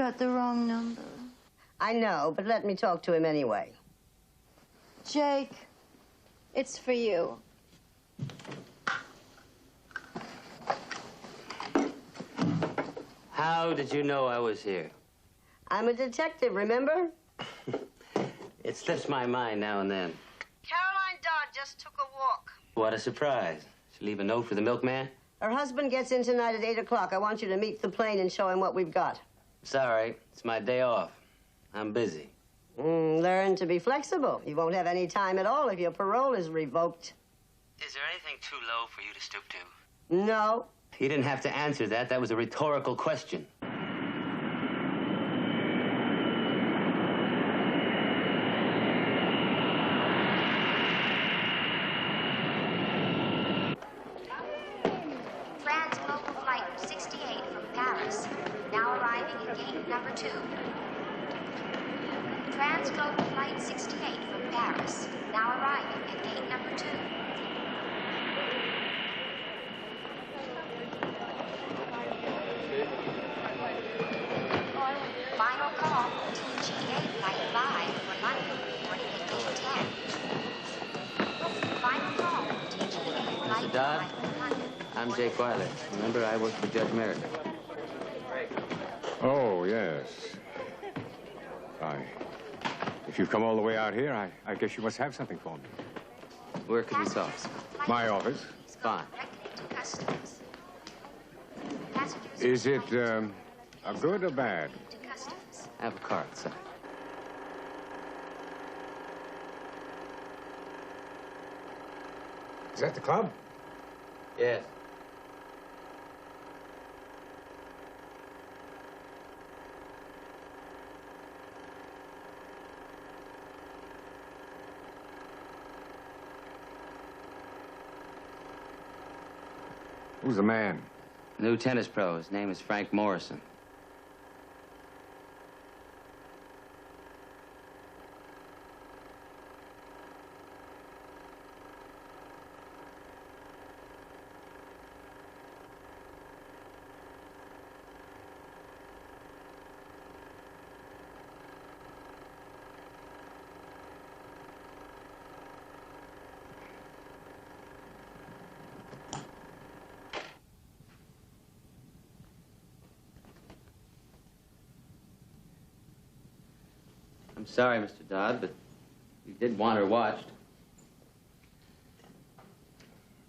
got the wrong number. I know, but let me talk to him anyway. Jake, it's for you. How did you know I was here? I'm a detective, remember? It slips my mind now and then. Caroline Dodd just took a walk. What a surprise. She leave a note for the milkman? Her husband gets in tonight at 8 o'clock. I want you to meet the plane and show him what we've got. It's all right. It's my day off. I'm busy. Learn to be flexible. You won't have any time at all if your parole is revoked. Is there anything too low for you to stoop to? No. You didn't have to answer that. That was a rhetorical question. France Global Flight 68 from Paris, now arriving at gate number 2. France Global Flight 68 from Paris, now arriving at gate number 2. Final call, TGA Flight 5 for London, reporting at gate 10. Final call, TGA Flight 5 for London. I'm Jake Wiley. Remember, I work for Judge Merrick. Oh, yes. If you've come all the way out here, I guess you must have something for me. Where can we talk? My office. Fine. Is it, a good or bad? I have a car outside. Is that the club? Yes. Who's the man? New tennis pro. His name is Frank Morrison. I'm sorry, Mr. Dodd, but you did want her watched.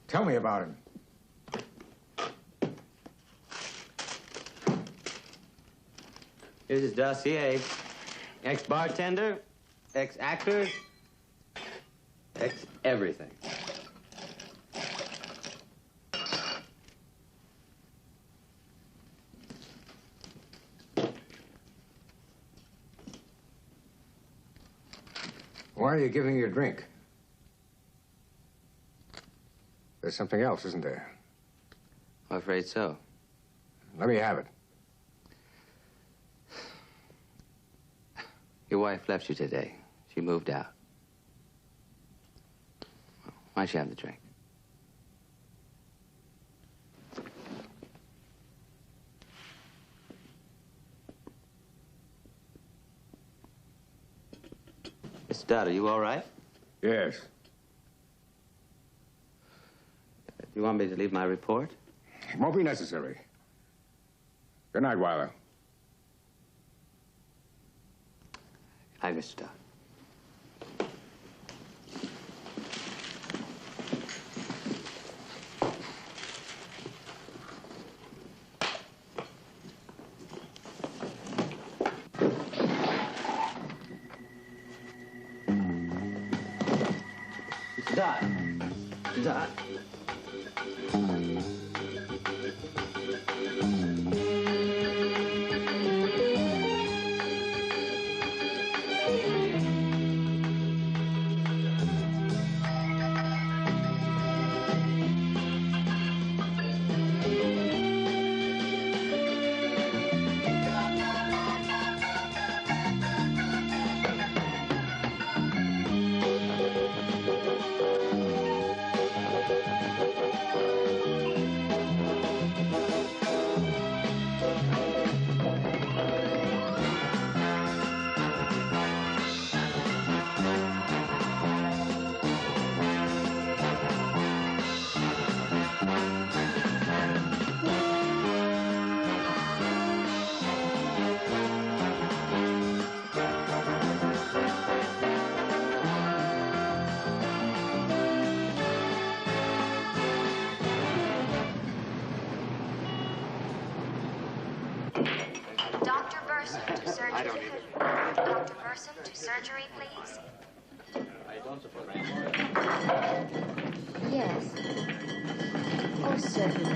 Tell me about him. Here's his dossier. Ex-bartender, ex-actor, ex-everything. Why are you giving me a drink? There's something else, isn't there? I'm afraid so. Let me have it. Your wife left you today. She moved out. Why don't you have the drink? Mr. Dodd, are you all right? Yes. Do you want me to leave my report? It won't be necessary. Good night, Weiler. Hi, Mr. Dodd. Mr. Dodd. Mr. Dodd. I don't either. Dr. Burson, to surgery, please. Yes. Oh, certainly.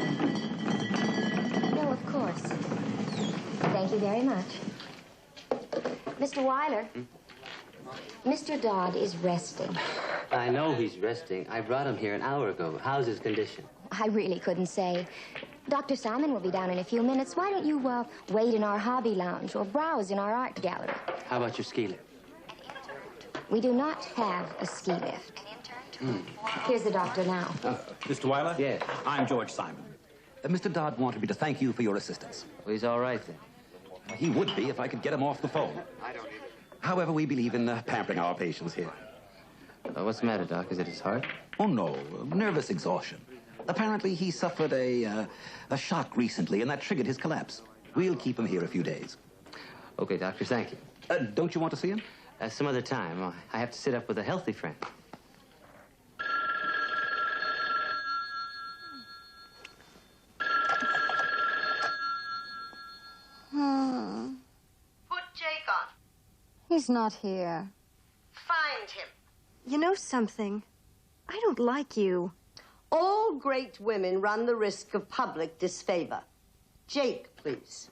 No, of course. Thank you very much. Mr. Weiler, Mr. Dodd is resting. I know he's resting. I brought him here an hour ago. How's his condition? I really couldn't say. Dr. Salmon will be down in a few minutes. Why don't you, wait in our hobby lounge or browse in our art gallery? How about your ski lift? We do not have a ski lift. Here's the doctor now. Mr. Weiler? Yes. I'm George Simon. Mr. Dodd wanted me to thank you for your assistance. Well, he's all right then. He would be if I could get him off the phone. I don't either. However, we believe in pampering our patients here. What's the matter, Doc? Is it his heart? Oh, no. Nervous exhaustion. Apparently, he suffered a shock recently, and that triggered his collapse. We'll keep him here a few days. Okay, doctor, thank you. Don't you want to see him? Some other time. I have to sit up with a healthy friend. Put Jake on. He's not here. Find him. You know something? I don't like you. All great women run the risk of public disfavor. Jake, please.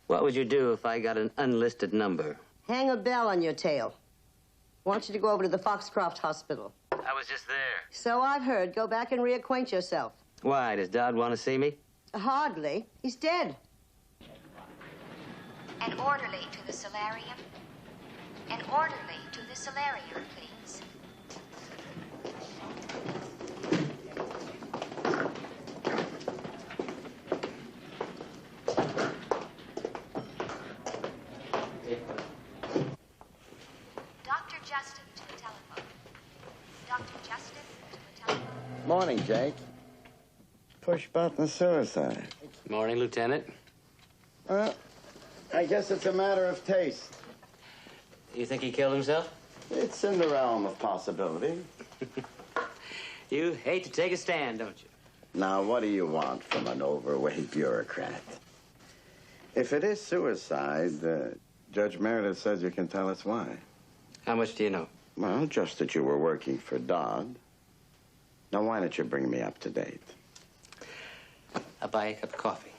What would you do if I got an unlisted number? Hang a bell on your tail. Want you to go over to the Foxcroft Hospital. I was just there. So I've heard. Go back and reacquaint yourself. Why? Does Dodd want to see me? Hardly. He's dead. An orderly to the solarium. An orderly to the solarium, please. Dr. Justin to the telephone. Dr. Justin to the telephone. Morning, Jake. Push button suicide. Morning, Lieutenant. Well, I guess it's a matter of taste. You think he killed himself? It's in the realm of possibility. You hate to take a stand, don't you? Now, what do you want from an overweight bureaucrat? If it is suicide, Judge Meredith says you can tell us why. How much do you know? Well, just that you were working for Dodd. Now, why don't you bring me up to date? I'll buy you a cup of coffee.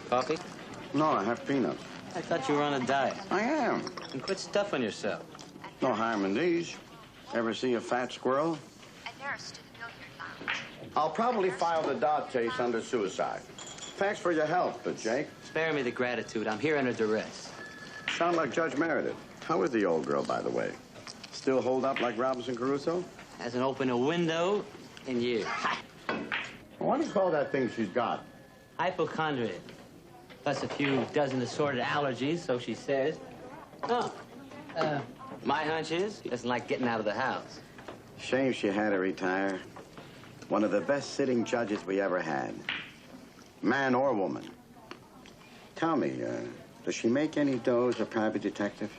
Coffee? No, I have peanuts. I thought you were on a diet. I am. And quit stuffing yourself. No harm in these. Ever see a fat squirrel? A nurse to the billiard lounge. I'll probably file the Dodd case under suicide. Thanks for your help, Jake. Spare me the gratitude. I'm here under duress. Sound like Judge Meredith. How is the old girl, by the way? Still hold up like Robinson Crusoe? Hasn't opened a window in years. What do you call that thing she's got? Hypochondriac. Plus a few dozen assorted allergies, so she says. Oh, my hunch is she doesn't like getting out of the house. Shame she had to retire. One of the best sitting judges we ever had. Man or woman. Tell me, does she make any dough as a private detective?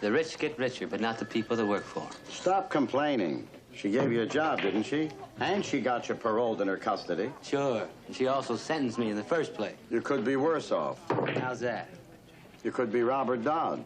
The rich get richer, but not the people that work for her. Stop complaining. She gave you a job, didn't she? And she got you paroled in her custody. Sure. And she also sentenced me in the first place. You could be worse off. How's that? You could be Robert Dodd.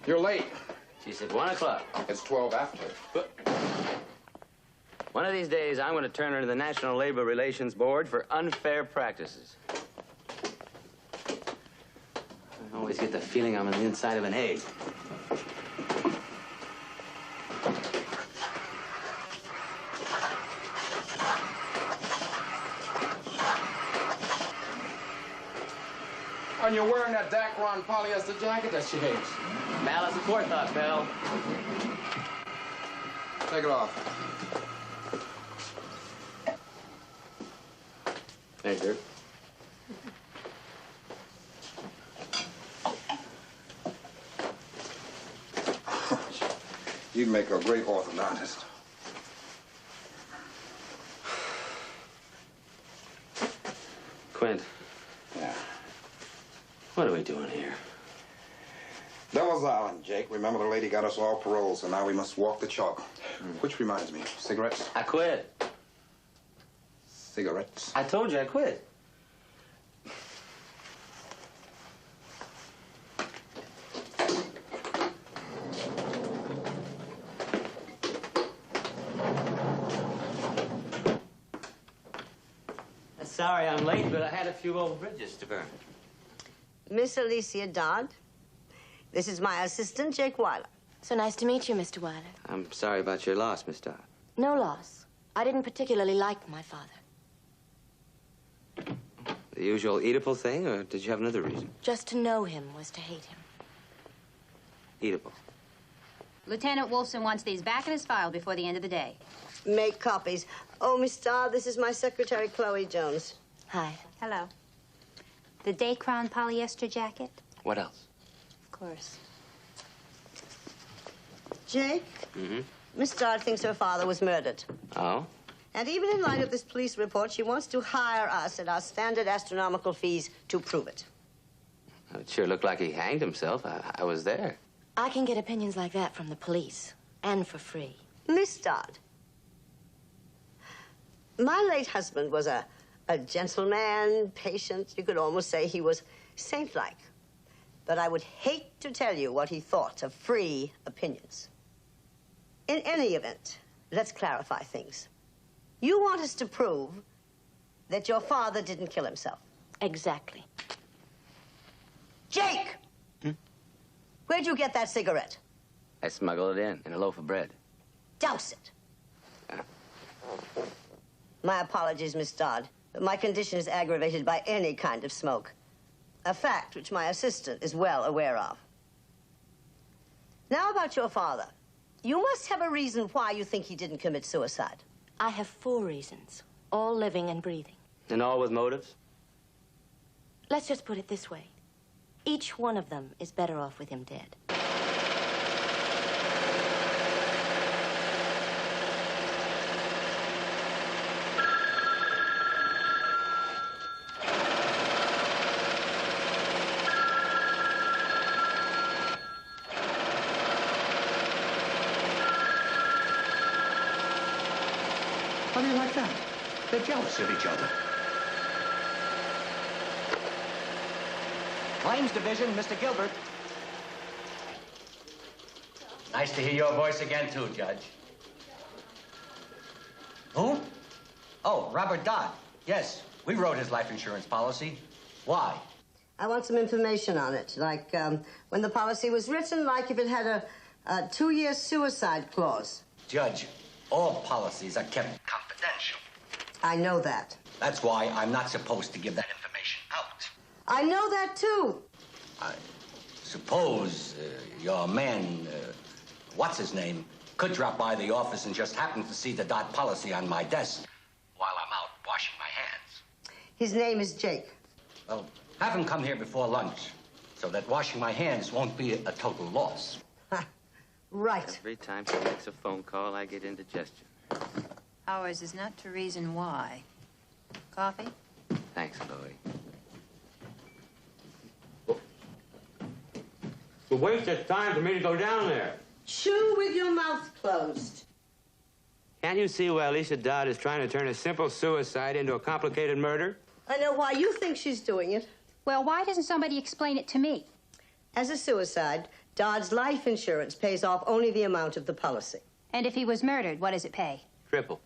You're late. She It's at 1 o'clock. It's 12 after. But one of these days, I'm going to turn her to the National Labor Relations Board for unfair practices. I always get the feeling I'm on the inside of an egg. And you're wearing that Dacron polyester jacket that she hates. Malice of forethought, pal. Take it off. Thanks, sir. You'd make a great orthodontist. Quint, Yeah. what are we doing here? Devil's Island, Jake. Remember the lady got us all parole, so now we must walk the chalk. Which reminds me, cigarettes? I quit. Cigarettes? I told you I quit. Sorry I'm late, but I had a few old bridges to burn. Miss Alicia Dodd. This is my assistant, Jake Weiler. So nice to meet you, Mr. Weiler. I'm sorry about your loss, Miss Dodd. No loss. I didn't particularly like my father. The usual Oedipal thing, or did you have another reason? Just to know him was to hate him. Oedipal. Lieutenant Wolfson wants these back in his file before the end of the day. Make copies. Oh, Miss Dodd, this is my secretary, Chloe Jones. Hi. Hello. The Dacron polyester jacket? What else? Of course. Jake? Mm-hmm. Miss Dodd thinks her father was murdered. Oh? And even in light of this police report, she wants to hire us at our standard astronomical fees to prove it. It sure looked like he hanged himself. I was there. I can get opinions like that from the police, and for free. Miss Dodd, my late husband was a gentleman, patient. You could almost say he was saint-like. But I would hate to tell you what he thought of free opinions. In any event, let's clarify things. You want us to prove that your father didn't kill himself. Exactly. Jake! Where'd you get that cigarette? I smuggled it in a loaf of bread. Douse it. My apologies, Miss Dodd, but my condition is aggravated by any kind of smoke. A fact which my assistant is well aware of. Now about your father. You must have a reason why you think he didn't commit suicide. I have 4 reasons, all living and breathing. And all with motives? Let's just put it this way. Each one of them is better off with him dead. How do you like that? They're jealous of each other. Claims Division, Mr. Gilbert. Nice to hear your voice again, too, Judge. Who? Oh, Robert Dodd. Yes, we wrote his life insurance policy. Why? I want some information on it, like when the policy was written, like if it had a 2-year suicide clause. Judge, all policies are kept confidential. I know that. That's why I'm not supposed to give that information out. I know that, too. I suppose your man, what's his name, could drop by the office and just happen to see the Dodd policy on my desk while I'm out washing my hands. His name is Jake. Well, have him come here before lunch so that washing my hands won't be a total loss. Right. Every time she makes a phone call, I get indigestion. Ours is not to reason why. Coffee? Thanks, Chloe. It's a waste of time for me to go down there. Chew with your mouth closed. Can't you see why Alicia Dodd is trying to turn a simple suicide into a complicated murder? I know why you think she's doing it. Well, why doesn't somebody explain it to me? As a suicide, Dodd's life insurance pays off only the amount of the policy. And if he was murdered, what does it pay? Triple.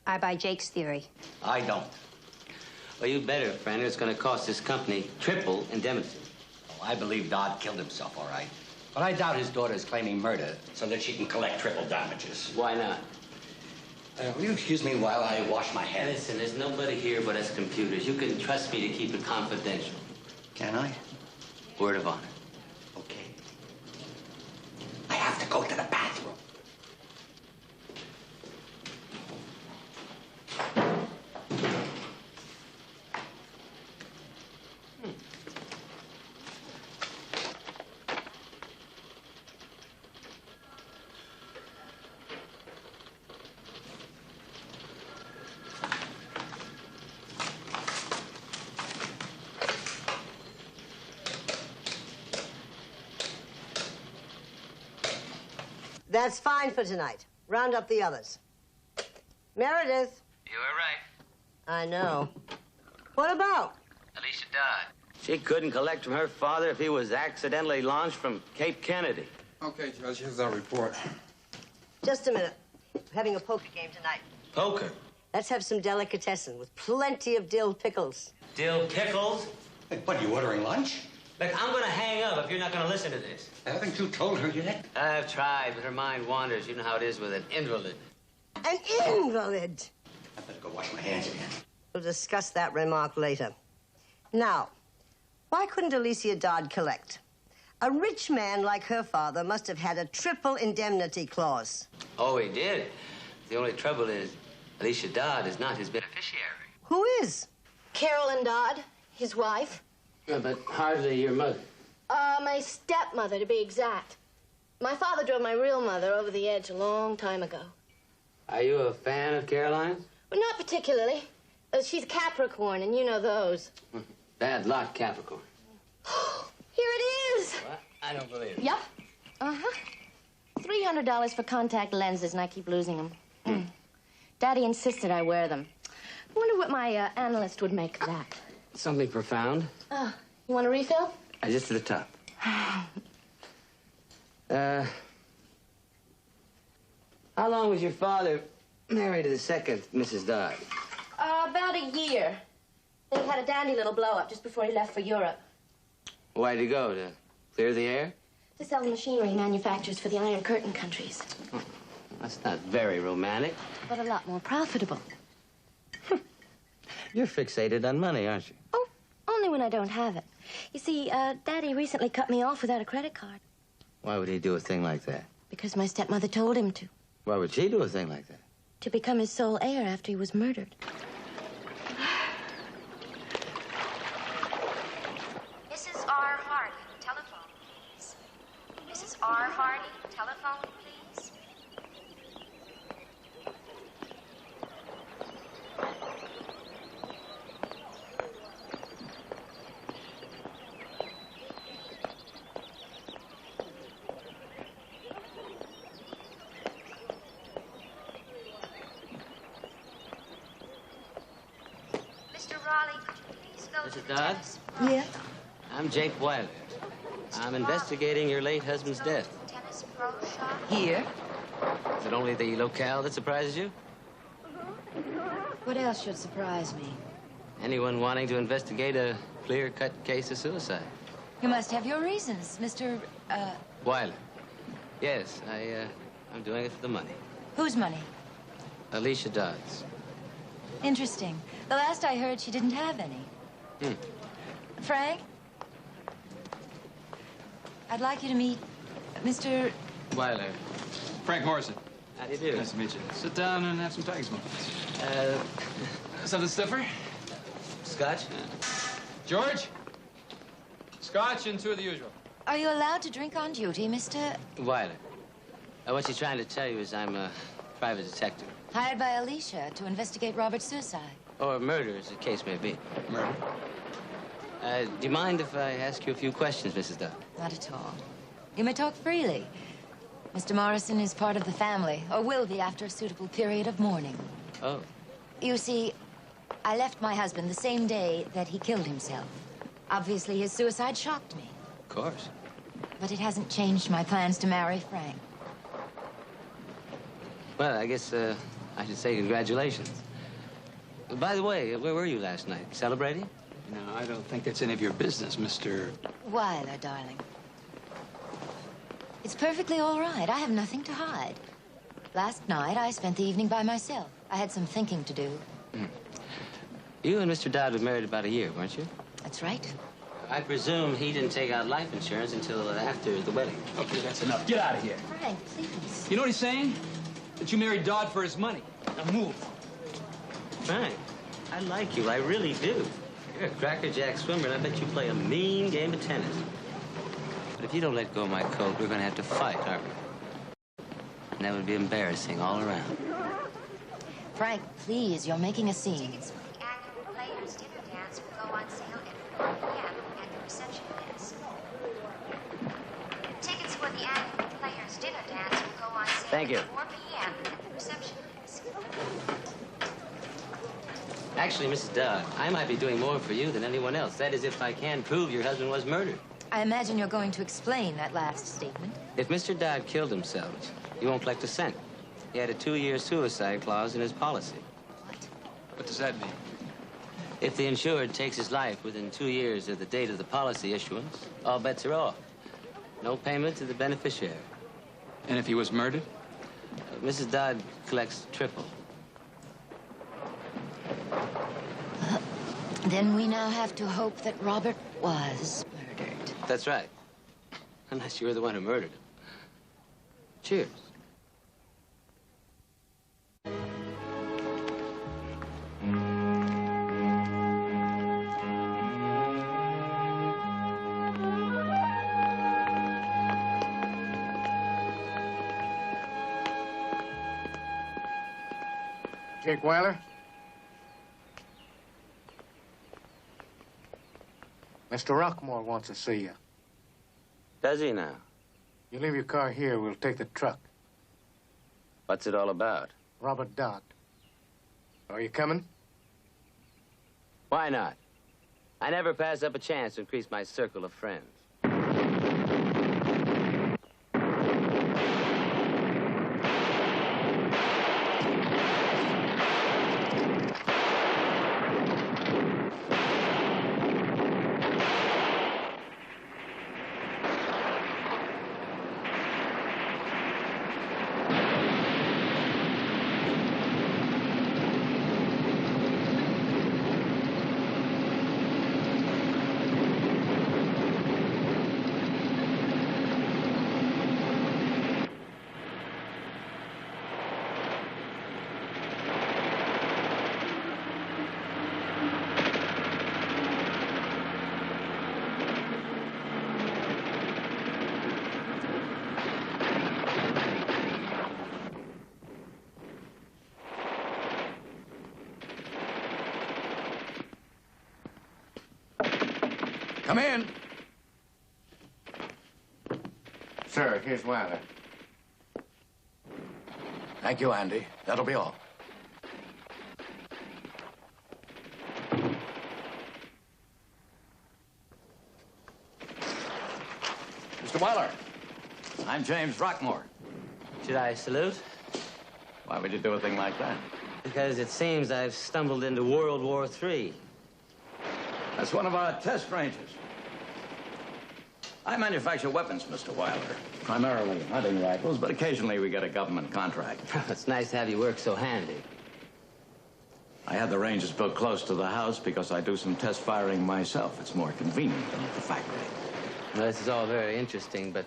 I buy Jake's theory. I don't. Well, you better, friend. It's going to cost this company triple indemnity. Oh, I believe Dodd killed himself, all right. But I doubt his daughter is claiming murder so that she can collect triple damages. Why not? Will you excuse me while I wash my hands? Listen, there's nobody here but us computers. You can trust me to keep it confidential. Can I? Word of honor. Okay. I have to go to the bathroom. That's fine for tonight. Round up the others. Meredith. You were right. I know. What about? Alicia Dodd. She couldn't collect from her father if he was accidentally launched from Cape Kennedy. Okay, Judge, here's our report. Just a minute. We're having a poker game tonight. Poker. Let's have some delicatessen with plenty of dill pickles. Dill pickles. Hey, what, are you ordering lunch? Look, I'm going to hang up if you're not going to listen to this. Haven't you told her yet? I've tried, but her mind wanders. You know how it is with an invalid. An invalid. I better go wash my hands again. We'll discuss that remark later. Now, why couldn't Alicia Dodd collect? A rich man like her father must have had a triple indemnity clause. Oh, he did. The only trouble is Alicia Dodd is not his beneficiary. Who is? Carolyn Dodd, his wife. But hardly your mother. My stepmother, to be exact. My father drove my real mother over the edge a long time ago. Are you a fan of Caroline's? Well, not particularly. She's Capricorn, and you know those. Bad luck, Capricorn. Here it is. What? I don't believe it. Yep. Uh-huh. $300 for contact lenses, and I keep losing them. Daddy insisted I wear them. I wonder what my analyst would make of that. Something profound. Oh, you want a refill? Just to the top. How long was your father married to the second Mrs. Dodd? About a year. They had a dandy little blow-up just before he left for Europe. Why'd he go? To clear the air? To sell the machinery he manufactures for the Iron Curtain countries. That's not very romantic. But a lot more profitable. You're fixated on money, aren't you? Oh, only when I don't have it. You see, Daddy recently cut me off without a credit card. Why would he do a thing like that? Because my stepmother told him to. Why would she do a thing like that? To become his sole heir after he was murdered. Mrs. R. Hardy, telephone, please. Mrs. R. Hardy, telephone, please. Mr. Raleigh, could you please go to Mrs. the Dodd? tennis pro Yeah? shop? I'm Jake Wilder. I'm investigating your late husband's death. Tennis pro shop? Here? Is it only the locale that surprises you? What else should surprise me? Anyone wanting to investigate a clear-cut case of suicide? You must have your reasons, Mr. Wilder. Yes, I'm doing it for the money. Whose money? Alicia Dodd's. Interesting. The last I heard, she didn't have any. Frank? I'd like you to meet Mr. Wilder. Frank Morrison. How do you do? Nice to meet you. Sit down and have some tiger smoke. Something stiffer? Scotch? George? Scotch and two of the usual. Are you allowed to drink on duty, Mr. Wilder. What she's trying to tell you is I'm a private detective. Hired by Alicia to investigate Robert's suicide? Or murder, as the case may be. Murder? Do you mind if I ask you a few questions, Mrs. Dodd? Not at all. You may talk freely. Mr. Morrison is part of the family, or will be after a suitable period of mourning. Oh. You see, I left my husband the same day that he killed himself. Obviously, his suicide shocked me. course. But it hasn't changed my plans to marry Frank. Well, I guess I should say congratulations. By the way, where were you last night? Celebrating? No, I don't think that's any of your business, Mr. Weiler, darling. It's perfectly all right. I have nothing to hide. Last night, I spent the evening by myself. I had some thinking to do. You and Mr. Dodd were married about a year, weren't you? That's right. I presume he didn't take out life insurance until after the wedding. Okay, that's enough. Get out of here. Frank, please. You know what he's saying? That you married Dodd for his money. Now move. Frank, I like you. I really do. You're a crackerjack swimmer, and I bet you play a mean game of tennis. But if you don't let go of my coat, we're going to have to fight, aren't we? And that would be embarrassing all around. Frank, please, you're making a scene. Tickets for the annual Players Dinner Dance will go on sale at 4 p.m. at the reception desk. Tickets for the annual Players Dinner Dance will go on sale Thank you. at 4 p.m. at the reception desk. Actually, Mrs. Dodd, I might be doing more for you than anyone else. That is, if I can prove your husband was murdered. I imagine you're going to explain that last statement. If Mr. Dodd killed himself, he won't collect a cent. He had a 2-year suicide clause in his policy. What does that mean? If the insured takes his life within 2 years of the date of the policy issuance, all bets are off. No payment to the beneficiary. And if he was murdered? Mrs. Dodd collects triple. Then we now have to hope that Robert was murdered. That's right. Unless you were the one who murdered him. Cheers. Jake Weiler? Mr. Rockmore wants to see you. Does he now? You leave your car here, we'll take the truck. What's it all about? Robert Dodd. Are you coming? Why not? I never pass up a chance to increase my circle of friends. Come in. Sir, here's Weiler. Thank you, Andy. That'll be all. Mr. Weiler, I'm James Rockmore. Should I salute? Why would you do a thing like that? Because it seems I've stumbled into World War III. That's one of our test ranges. I manufacture weapons, Mr. Weiler. Primarily hunting rifles, but occasionally we get a government contract. It's nice to have you work so handy. I had the ranges built close to the house because I do some test firing myself. It's more convenient than at the factory. Well, this is all very interesting, but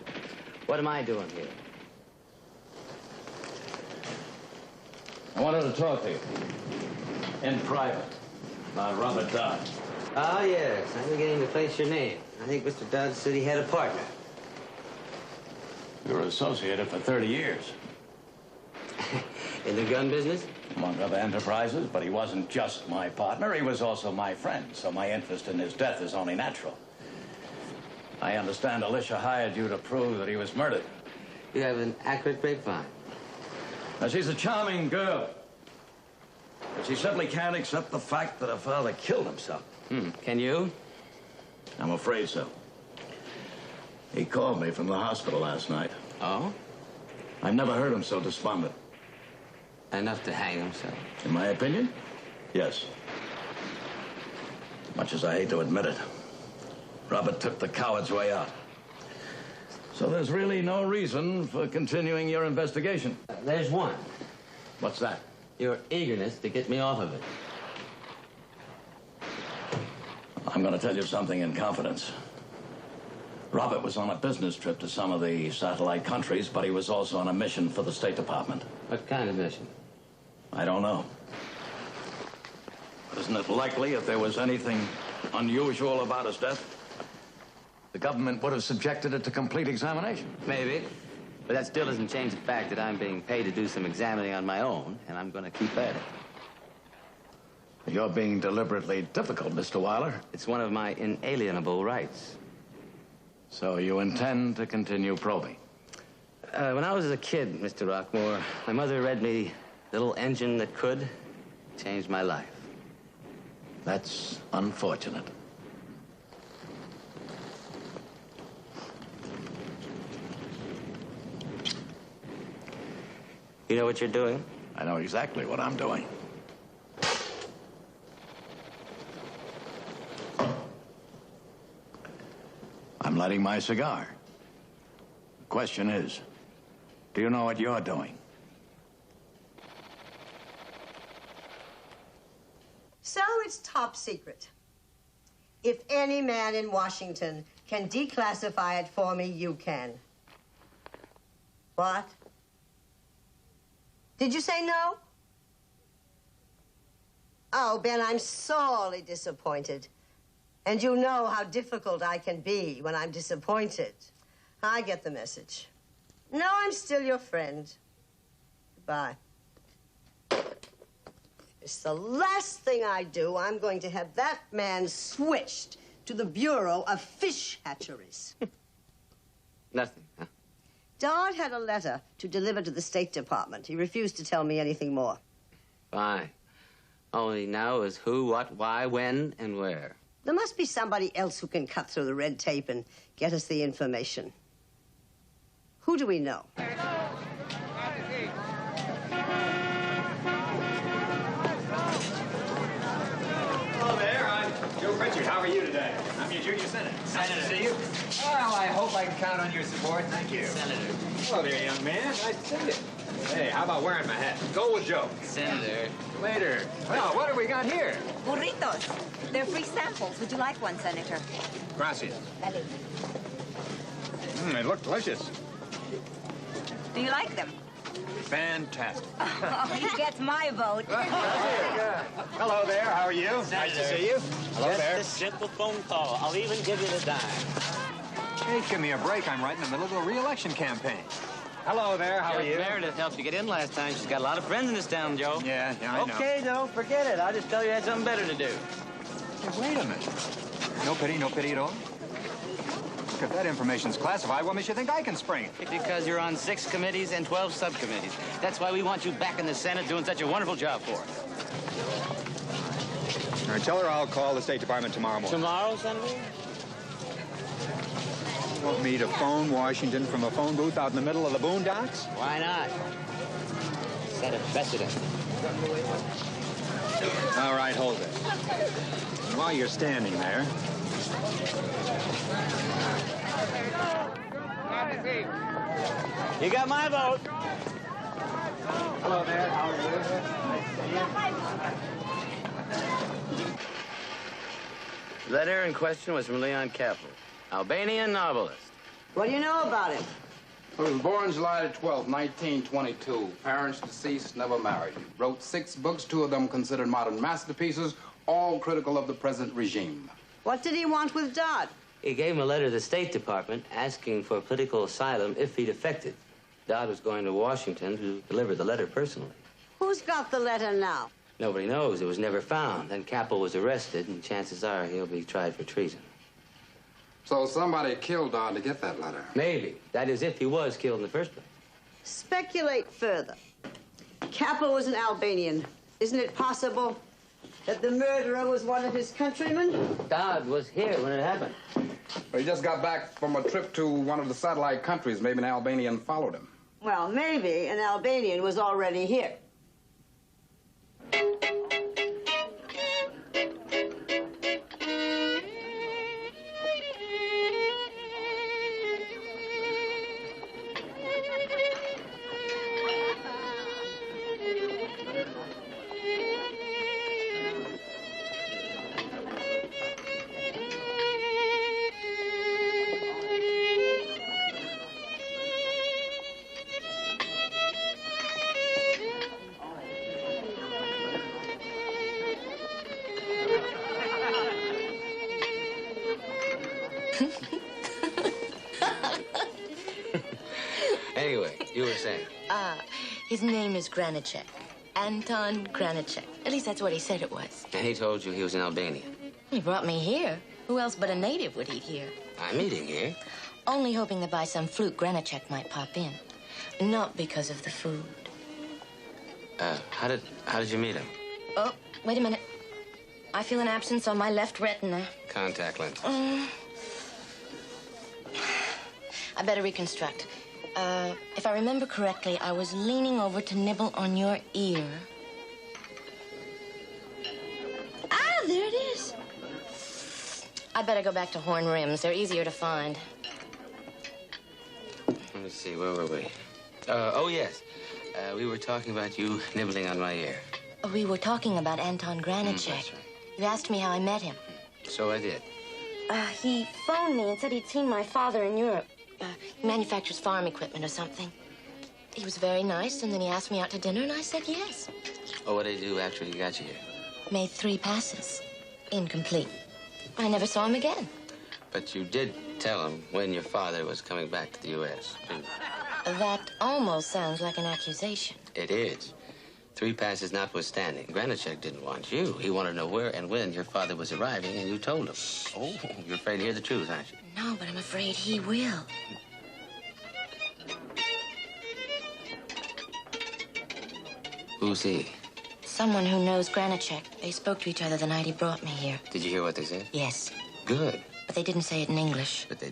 what am I doing here? I wanted to talk to you. In private. About Robert Dodd. Ah, yes. I'm beginning to place your name. I think Mr. Dodd said he had a partner. We were associated for 30 years. In the gun business? Among other enterprises, but he wasn't just my partner. He was also my friend, so my interest in his death is only natural. I understand Alicia hired you to prove that he was murdered. You have an accurate grapevine. Now, she's a charming girl. But she simply can't accept the fact that her father killed himself. Can you? I'm afraid so. He called me from the hospital last night. Oh? I've never heard him so despondent. Enough to hang himself. In my opinion, yes. Much as I hate to admit it, Robert took the coward's way out. So there's really no reason for continuing your investigation. There's one. What's that? Your eagerness to get me off of it. I'm going to tell you something in confidence. Robert was on a business trip to some of the satellite countries, but he was also on a mission for the State Department. What kind of mission? I don't know. But isn't it likely if there was anything unusual about his death, the government would have subjected it to complete examination? Maybe. But that still doesn't change the fact that I'm being paid to do some examining on my own, and I'm going to keep at it. You're being deliberately difficult, Mr. Weiler. It's one of my inalienable rights. So you intend to continue probing? When I was a kid, Mr. Rockmore, my mother read me Little Engine That Could. Changed my life. That's unfortunate. You know what you're doing? I know exactly what I'm doing. I'm lighting my cigar. The question is, do you know what you're doing? So it's top secret. If any man in Washington can declassify it for me, you can. What? Did you say no? Oh, Ben, I'm sorely disappointed. And you know how difficult I can be when I'm disappointed. I get the message. No, I'm still your friend. Goodbye. It's the last thing I do. I'm going to have that man switched to the Bureau of Fish Hatcheries. Nothing, huh? Dodd had a letter to deliver to the State Department. He refused to tell me anything more. Fine. All we know is who, what, why, when, and where. There must be somebody else who can cut through the red tape and get us the information. Who do we know? Hello there, I'm Joe Pritchard. How are you today? I'm your junior senator. Nice to see you. Well, I hope I can count on your support. Thank you. Senator. Hello there, young man. Nice to see you. Hey, how about wearing my hat? Go with Joe. Senator. Later. Well, what do we got here? Burritos. They're free samples. Would you like one, Senator? Gracias. They look delicious. Do you like them? Fantastic. Oh, he gets my vote. Hello there, how are you? Nice to see you. Hello there. Just a simple phone call. I'll even give you the dime. Hey, give me a break. I'm right in the middle of a re-election campaign. Hello there, how are you? Meredith helped you get in last time. She's got a lot of friends in this town, Joe. Yeah, I know. Okay, Joe, forget it. I'll just tell you I had something better to do. Hey, wait a minute. No pity at all? Look, if that information's classified, what makes you think I can spring it? Because you're on 6 committees and 12 subcommittees. That's why we want you back in the Senate doing such a wonderful job for us. All right, tell her I'll call the State Department tomorrow morning. Tomorrow, Senator? You want me to phone Washington from a phone booth out in the middle of the boondocks? Why not? Set a precedent. All right, hold it. And while you're standing there... You got my vote. Hello there, how are you? The letter in question was from Leon Capel, Albanian novelist. What do you know about him? He was born July 12, 1922. Parents deceased, never married. Wrote 6 books, 2 of them considered modern masterpieces, all critical of the present regime. What did he want with Dodd? He gave him a letter to the State Department asking for political asylum if he defected. Dodd was going to Washington to deliver the letter personally. Who's got the letter now? Nobody knows. It was never found. Then Capel was arrested, and chances are he'll be tried for treason. So somebody killed Dodd to get that letter? Maybe. That is, if he was killed in the first place. Speculate further. Capel was an Albanian. Isn't it possible that the murderer was one of his countrymen? Dodd was here when it happened. Well, he just got back from a trip to one of the satellite countries. Maybe an Albanian followed him. Well, maybe an Albanian was already here. Anyway, you were saying. His name is Granicek. Anton Granicek. At least that's what he said it was. And he told you he was in Albania. He brought me here. Who else but a native would eat here? I'm eating here. Only hoping that by some fluke Granicek might pop in. Not because of the food. How did you meet him? Oh, wait a minute. I feel an absence on my left retina. Contact lens. I better reconstruct. If I remember correctly, I was leaning over to nibble on your ear. Ah, there it is. I better go back to horn rims. They're easier to find. Let me see, where were we? Oh, yes. We were talking about you nibbling on my ear. We were talking about Anton Granicek. That's right. You asked me how I met him. So I did. He phoned me and said he'd seen my father in Europe. He manufactures farm equipment or something. He was very nice, and then he asked me out to dinner, and I said yes. Oh, what did he do after he got you here? Made 3 passes. Incomplete. I never saw him again. But you did tell him when your father was coming back to the U.S. That almost sounds like an accusation. It is. 3 passes notwithstanding. Granicek didn't want you. He wanted to know where and when your father was arriving, and you told him. Oh, you're afraid to hear the truth, aren't you? No, but I'm afraid he will. Who's he? Someone who knows Granicek. They spoke to each other the night he brought me here. Did you hear what they said? Yes. Good. But they didn't say it in English. But they...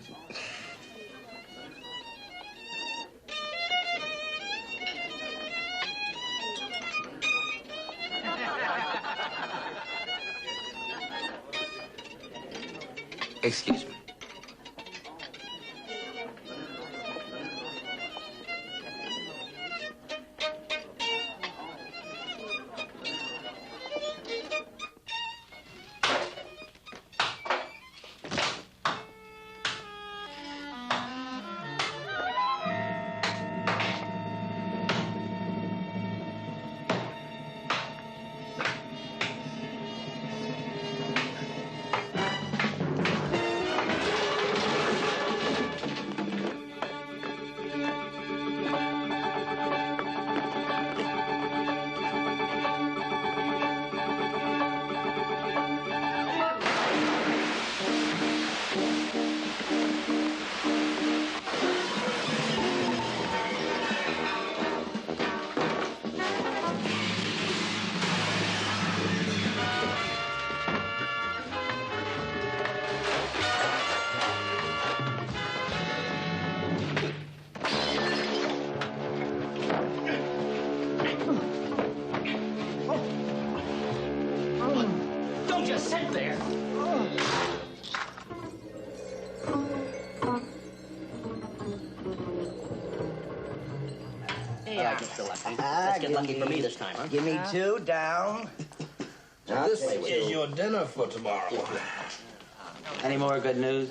Excuse me. Don't just sit there. Yeah, just a lucky. Let's get lucky for me this time, huh? Give me 2 down. Now, This is your dinner for tomorrow. Any more good news?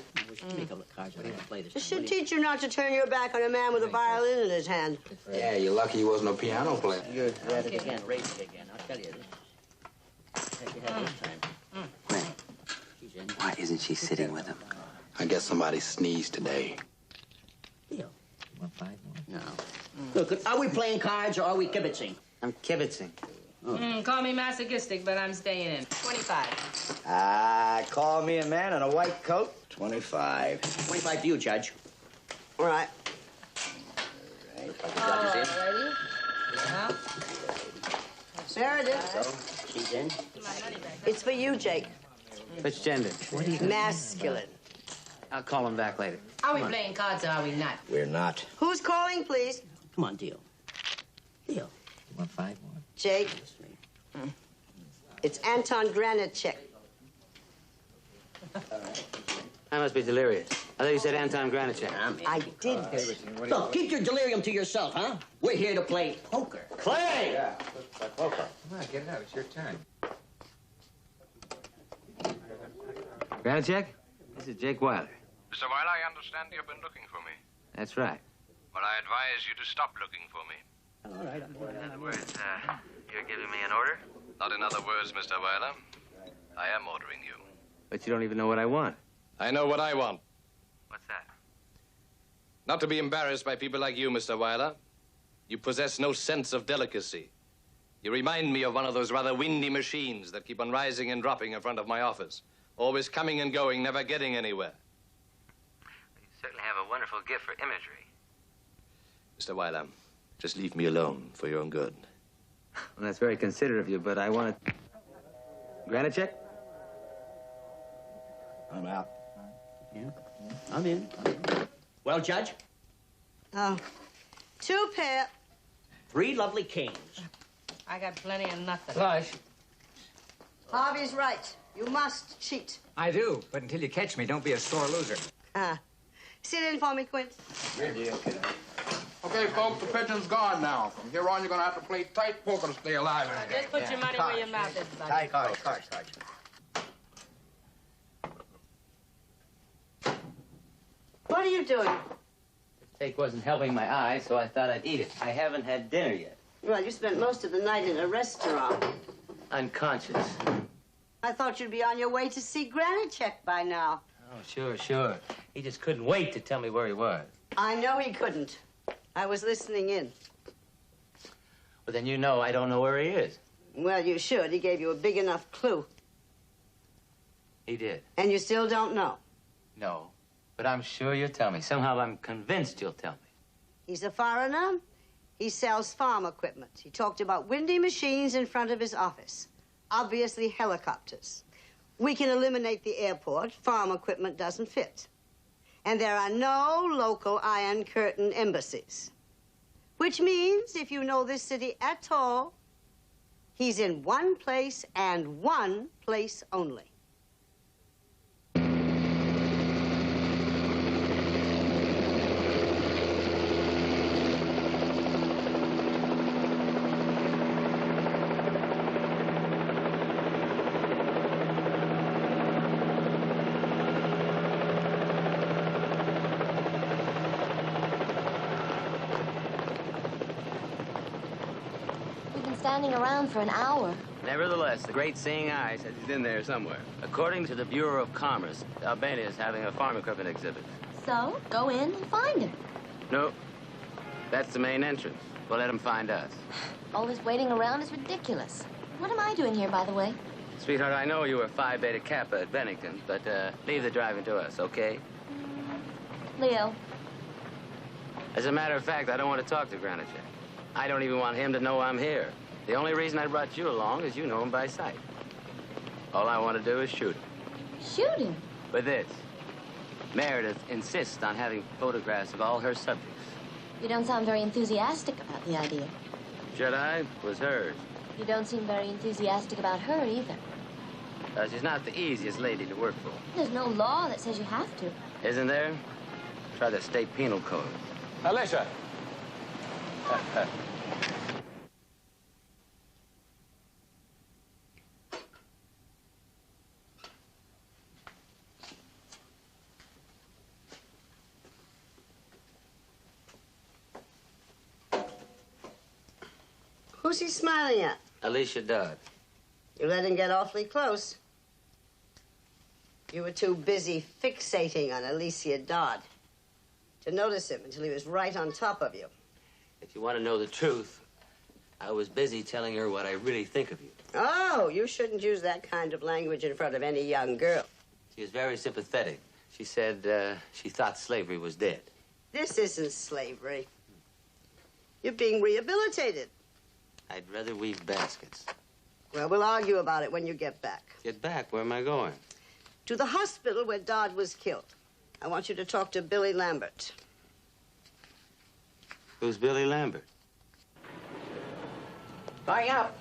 Make up the cards. I can play this. This should teach you not to turn your back on a man with a violin in his hand. Yeah, you're lucky he wasn't a piano player. You're at it again. Raise it again. I'll tell you this. You have this time. She's in. Why isn't she sitting with him? I guess somebody sneezed today. No. Look, are we playing cards or are we kibitzing? I'm kibitzing. Call me masochistic, but I'm staying in. 25. Call me a man in a white coat. 25. 25 to you, Judge. All right. The judge is in. Ready? Yeah. There it is. She's in. It's for you, Jake. Which gender? Masculine. I'll call him back later. Are we playing cards or are we not? We're not. Who's calling, please? Come on, Deal. Deal. You want 5 more? Jake. It's Anton Granitchek. I must be delirious. I thought you said Anton Granitchek. I did. Look, keep your delirium to yourself, huh? We're here to play poker. Clay! Yeah, let's play poker. Come on, get it out. It's your turn. Granitchek? This is Jake Wilder. Mr. Wilder, I understand you've been looking for me. That's right. Well, I advise you to stop looking for me. All right, In other words, you're giving me an order? Not in other words, Mr. Wilder. I am ordering you. But you don't even know what I want. I know what I want. What's that? Not to be embarrassed by people like you, Mr. Wilder. You possess no sense of delicacy. You remind me of one of those rather windy machines that keep on rising and dropping in front of my office. Always coming and going, never getting anywhere. You certainly have a wonderful gift for imagery. Mr. Wilder, just leave me alone for your own good. Well, that's very considerate of you, but I want to... Granitchek? I'm out. Yeah, I'm in. Well, Judge? Oh, 2 pair. 3 lovely kings. I got plenty of nothing. Flush. Harvey's right. You must cheat. I do, but until you catch me, don't be a sore loser. Sit in for me, Quint. Okay, folks, the pigeon's gone now. From here on, you're going to have to play tight poker to stay alive. Just put your money where your mouth is, buddy. Cards. What are you doing? The steak wasn't helping my eye, so I thought I'd eat it. I haven't had dinner yet. Well, you spent most of the night in a restaurant. Unconscious. I thought you'd be on your way to see Granitchek by now. Oh, sure. He just couldn't wait to tell me where he was. I know he couldn't. I was listening in. But then you know I don't know where he is. Well, you should. He gave you a big enough clue. He did. And you still don't know. No. But I'm sure you'll tell me. Somehow I'm convinced you'll tell me. He's a foreigner. He sells farm equipment. He talked about windy machines in front of his office. Obviously helicopters. We can eliminate the airport. Farm equipment doesn't fit. And there are no local Iron Curtain embassies. Which means, if you know this city at all, he's in one place and one place only. Standing around for an hour. Nevertheless, the great seeing eye says he's in there somewhere. According to the Bureau of Commerce, Albania is having a farm equipment exhibit. So, go in and find him. No, that's the main entrance. We'll let him find us. All this waiting around is ridiculous. What am I doing here, by the way? Sweetheart, I know you were Phi Beta Kappa at Bennington, but leave the driving to us, okay? Leo. As a matter of fact, I don't want to talk to Granitchek. I don't even want him to know I'm here. The only reason I brought you along is you know him by sight. All I want to do is shoot him. Shoot him? With this. Meredith insists on having photographs of all her subjects. You don't sound very enthusiastic about the idea. Should I? It was hers. You don't seem very enthusiastic about her either. She's not the easiest lady to work for. There's no law that says you have to. Isn't there? Try the state penal code. Alicia. Who's he smiling at? Alicia Dodd. You let him get awfully close. You were too busy fixating on Alicia Dodd to notice him until he was right on top of you. If you want to know the truth, I was busy telling her what I really think of you. Oh, you shouldn't use that kind of language in front of any young girl. She was very sympathetic. She said she thought slavery was dead. This isn't slavery. You're being rehabilitated. I'd rather weave baskets. Well, we'll argue about it when you get back. Get back? Where am I going? To the hospital where Dodd was killed. I want you to talk to Billy Lambert. Who's Billy Lambert? Hurry up.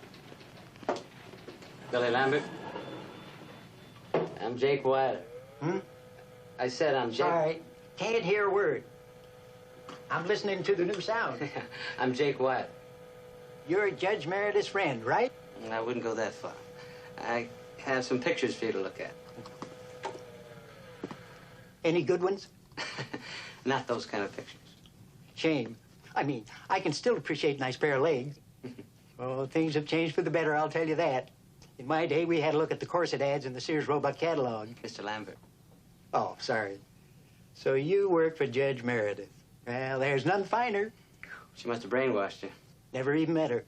Billy Lambert? I'm Jake Wilder. Hmm? I said I'm Jake. Sorry, can't hear a word. I'm listening to the new sound. I'm Jake Wilder. You're Judge Meredith's friend, right? I wouldn't go that far. I have some pictures for you to look at. Any good ones? Not those kind of pictures. Shame. I mean, I can still appreciate a nice pair of legs. Oh, things have changed for the better, I'll tell you that. In my day, we had to look at the corset ads in the Sears Roebuck catalog. Mr. Lambert. Oh, sorry. So you work for Judge Meredith. Well, there's none finer. She must have brainwashed you. Never even met her.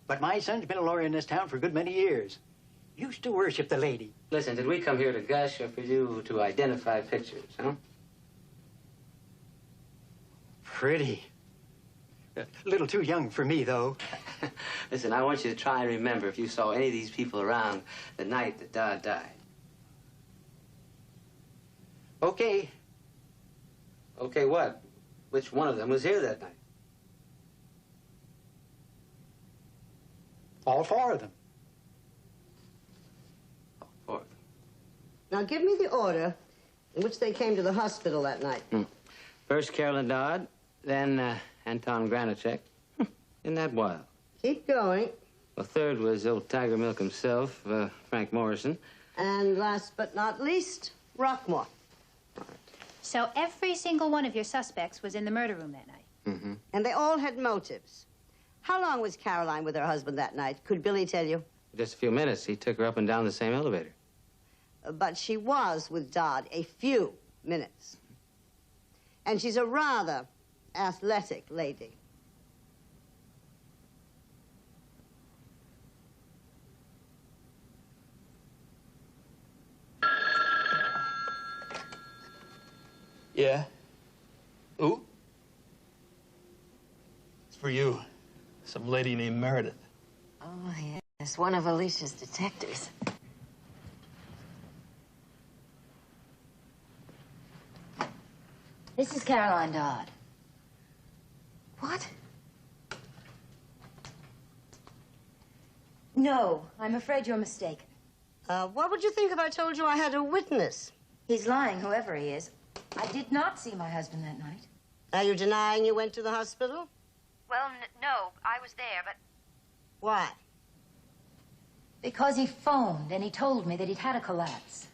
But my son's been a lawyer in this town for a good many years. Used to worship the lady. Listen, did we come here to gush or for you to identify pictures, huh? Pretty. A little too young for me, though. Listen, I want you to try and remember if you saw any of these people around the night that Dodd died. Okay. Okay, what? Which one of them was here that night? All four of them. All four of them. Now, give me the order in which they came to the hospital that night. First, Carolyn Dodd, then Anton Granicek. Isn't that wild? Keep going. Well, third was old Tiger Milk himself, Frank Morrison. And last but not least, Rockmore. So every single one of your suspects was in the murder room that night? Mm-hmm. And they all had motives. How long was Caroline with her husband that night? Could Billy tell you? Just a few minutes. He took her up and down the same elevator. But she was with Dodd a few minutes. And she's a rather athletic lady. Yeah? Who? It's for you. Some lady named Meredith. Oh, yes, one of Alicia's detectives. This is Caroline Dodd. What? No, I'm afraid you're mistaken. What would you think if I told you I had a witness? He's lying, whoever he is. I did not see my husband that night. Are you denying you went to the hospital? Well, no, I was there, but... Why? Because he phoned and he told me that he'd had a collapse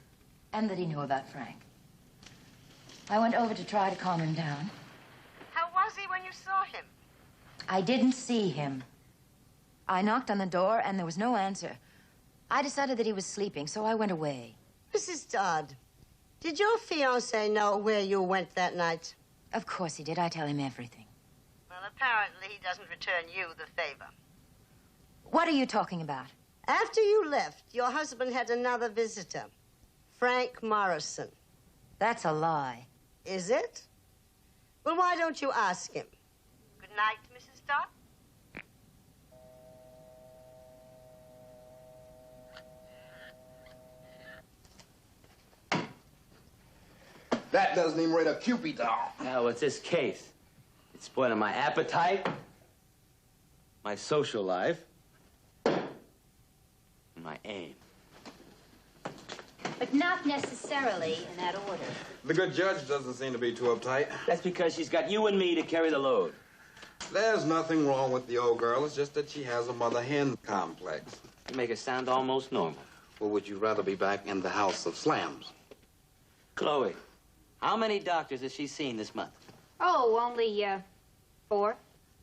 and that he knew about Frank. I went over to try to calm him down. How was he when you saw him? I didn't see him. I knocked on the door and there was no answer. I decided that he was sleeping, so I went away. Mrs. Dodd, did your fiancé know where you went that night? Of course he did. I tell him everything. Well, apparently he doesn't return you the favor. What are you talking about? After you left, your husband had another visitor, Frank Morrison. That's a lie. Is it? Well, why don't you ask him? Good night, Mrs. Dodd. That doesn't even rate a Cupid doll. Now, what's this case? It's spoiling my appetite, my social life, and my aim. But not necessarily in that order. The good judge doesn't seem to be too uptight. That's because she's got you and me to carry the load. There's nothing wrong with the old girl. It's just that she has a mother hen complex. You make it sound almost normal. Or would you rather be back in the house of slams? Chloe, how many doctors has she seen this month? Oh, only, 4.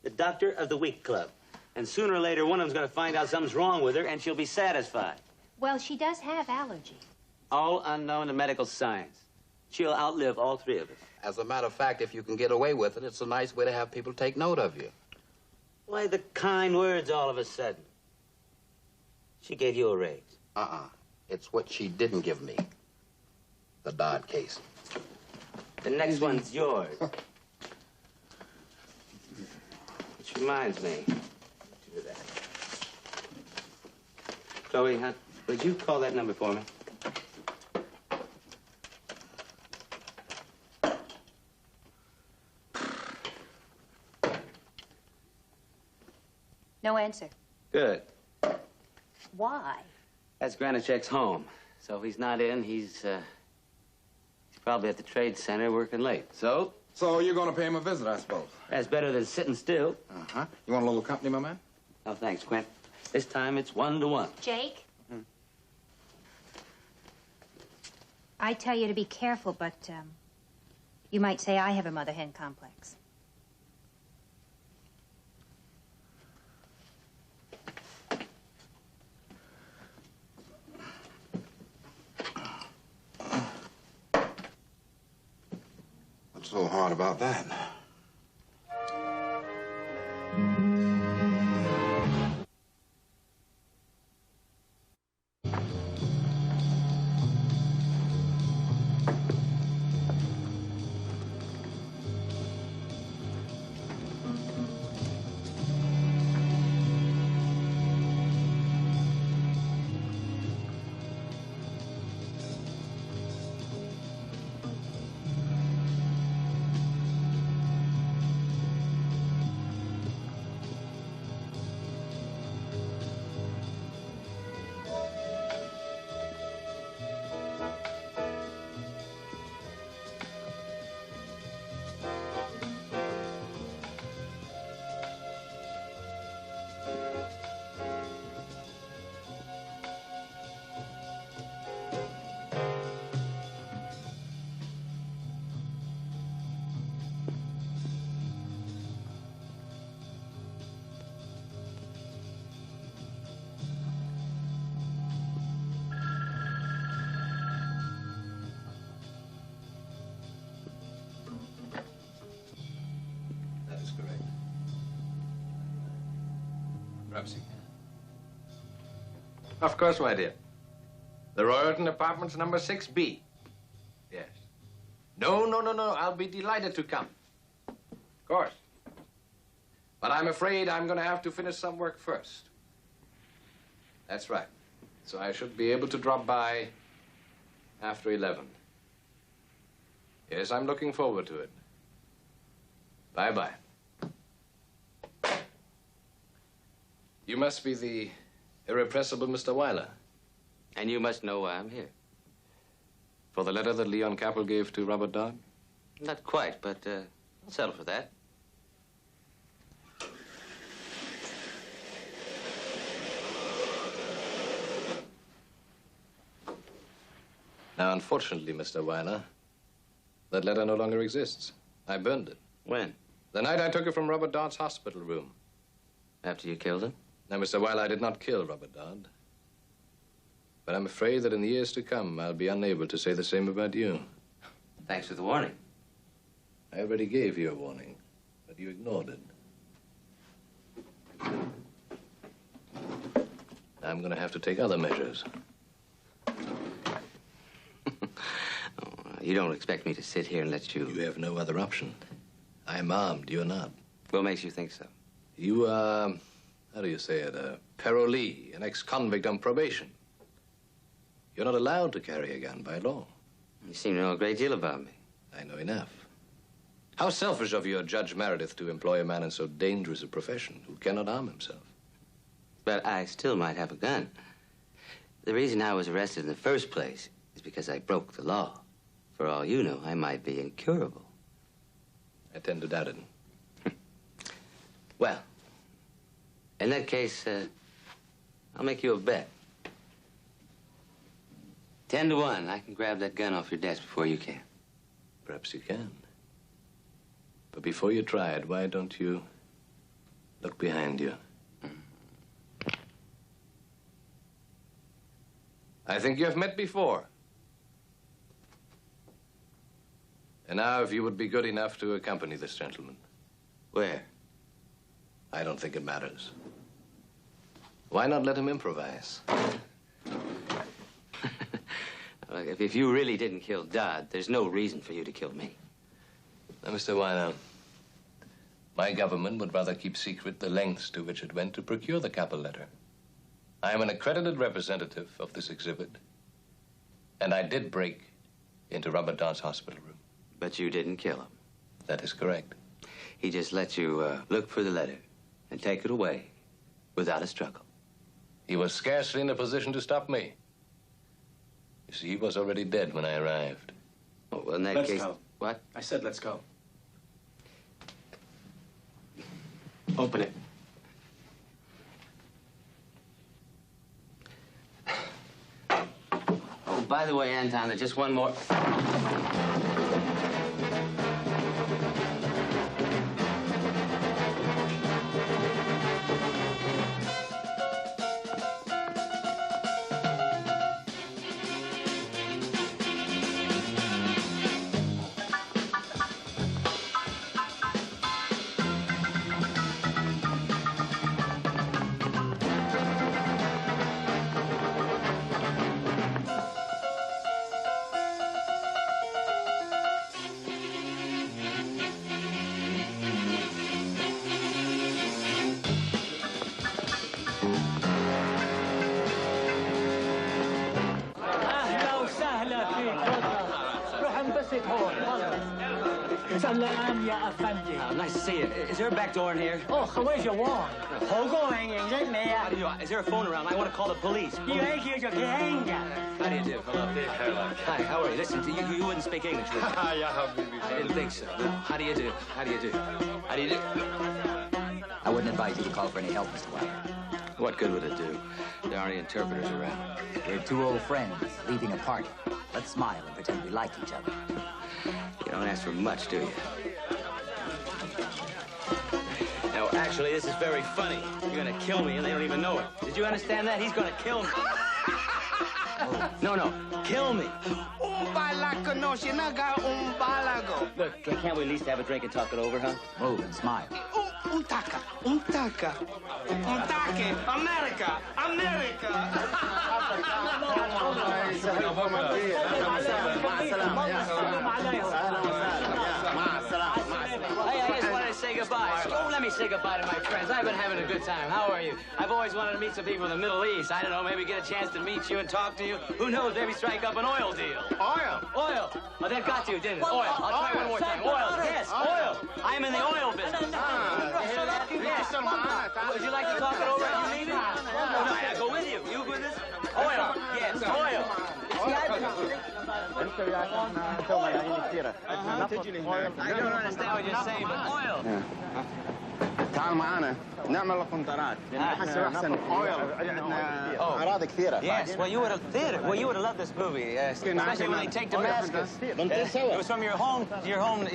The Doctor of the Week Club. And sooner or later, one of them's going to find out something's wrong with her, and she'll be satisfied. Well, she does have allergy. All unknown to medical science. She'll outlive all 3 of us. As a matter of fact, if you can get away with it, it's a nice way to have people take note of you. Why the kind words all of a sudden? She gave you a raise. It's what she didn't give me. The Dodd case. The next one's yours. Which reminds me. Do that. Chloe, would you call that number for me? answer. Good. Why? That's Granichek's home. So if he's not in, he's probably at the trade center working late. So? So you're going to pay him a visit, I suppose? That's better than sitting still. Uh-huh. You want a little company, my man? Oh, thanks, Quint. This time it's 1-to-1. Jake? I tell you to be careful, but you might say I have a mother hen complex. What's so hard about that? Of course, my dear. The Royalton Apartments, number 6B. Yes. No. I'll be delighted to come. Of course. But I'm afraid I'm going to have to finish some work first. That's right. So I should be able to drop by after 11. Yes, I'm looking forward to it. Bye-bye. You must be the irrepressible Mr. Weiler. And you must know why I'm here. For the letter that Leon Capel gave to Robert Dodd? Not quite, but I'll settle for that. Now, unfortunately, Mr. Weiler, that letter no longer exists. I burned it. When? The night I took it from Robert Dodd's hospital room. After you killed him? Now, Mr. Weiler, I did not kill Robert Dodd. But I'm afraid that in the years to come, I'll be unable to say the same about you. Thanks for the warning. I already gave you a warning, but you ignored it. I'm going to have to take other measures. You don't expect me to sit here and let you... You have no other option. I'm armed, you're not. What makes you think so? You are, how do you say it, a parolee, an ex-convict on probation. You're not allowed to carry a gun by law. You seem to know a great deal about me. I know enough. How selfish of you, Judge Meredith, to employ a man in so dangerous a profession who cannot arm himself. But I still might have a gun. The reason I was arrested in the first place is because I broke the law. For all you know, I might be incurable. I tend to doubt it. Well, in that case, I'll make you a bet. 10-to-1, I can grab that gun off your desk before you can. Perhaps you can. But before you try it, why don't you look behind you? I think you have met before. And now, if you would be good enough to accompany this gentleman. Where? I don't think it matters. Why not let him improvise? Look, if you really didn't kill Dodd, there's no reason for you to kill me. Now, Mr. Weiner, my government would rather keep secret the lengths to which it went to procure the Capel letter. I am an accredited representative of this exhibit, and I did break into Robert Dodd's hospital room. But you didn't kill him. That is correct. He just let you look for the letter and take it away without a struggle. He was scarcely in a position to stop me. You see, he was already dead when I arrived. Oh, well, in that Let's case... go. What? I said let's go. Open it. Oh, by the way, Anton, there's just one more... اهلا وسهلا فيك تفضل روح انبسط هون تفضل سلام يا افندي Nice to see you. Is there a back door in here? Oh, where's your wall? How How do you... Is there a phone around? I want to call the police. How do you do? Hello. Hi, how are you? Listen, you wouldn't speak English, would you? I didn't think so. No. How do you do? How do you do? How do you do? I wouldn't advise you to call for any help, Mr. Wilder. What good would it do? There aren't any interpreters around. We're two old friends leaving a party. Let's smile and pretend we like each other. You don't ask for much, do you? No, actually, this is very funny. You're gonna kill me, and they don't even know it. Did you understand that? He's gonna kill me. No, kill me. Look, can't we at least have a drink and talk it over, huh? Move and smile. America! Hey, I just wanted to say goodbye. Oh, let me say goodbye to my friends. I've been having a good time. How are you? I've always wanted to meet some people in the Middle East. I don't know, maybe get a chance to meet you and talk to you. Who knows, maybe strike up an oil deal. Oil? Oil. Oh, that got you, didn't it? Oil. I'll try one more time. Oil. Yes, oil. I'm in the oil business. Yes. Would you like to talk it over? You leaving? No, I'll go with you. You with us? Oil. Yes, oil. I don't understand what you're saying, but oil. تعال معانا نعمل كونترات نحسب احسن اويل عندنا اراضي كثيره. Yes, well, you would have loved this movie, especially when they take Damascus. It was from your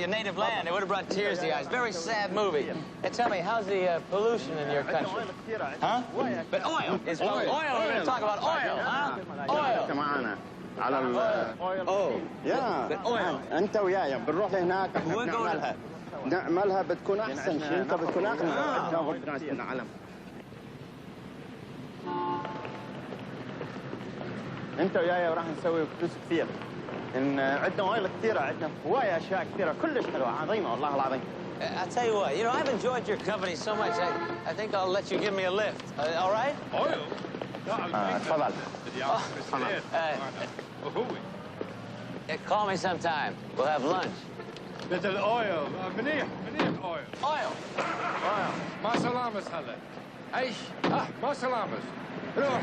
native land. It would have brought tears to your eyes. Very sad movie. And tell me, how's the pollution in your country? Huh? But oil. It's oil. We're going to talk about oil, huh? Oil. معانا على ال يا انت وياي بنروح لهناك نعملها بتكون احسن شيء انت بتكون احسن العالم. انت وياي راح نسوي فلوس كثير ان عندنا اويل كثيره عندنا هوايه اشياء كثيره كلش حلوه عظيمه والله العظيم. I'll tell you what, I've enjoyed your company so much, I think I'll let you give me a lift. All right? Oil? تفضل. Call me sometime. We'll have lunch. مثل الاويل منيح اويل. Oil. ما سلامس هذا. عيش ما سلامس. روح.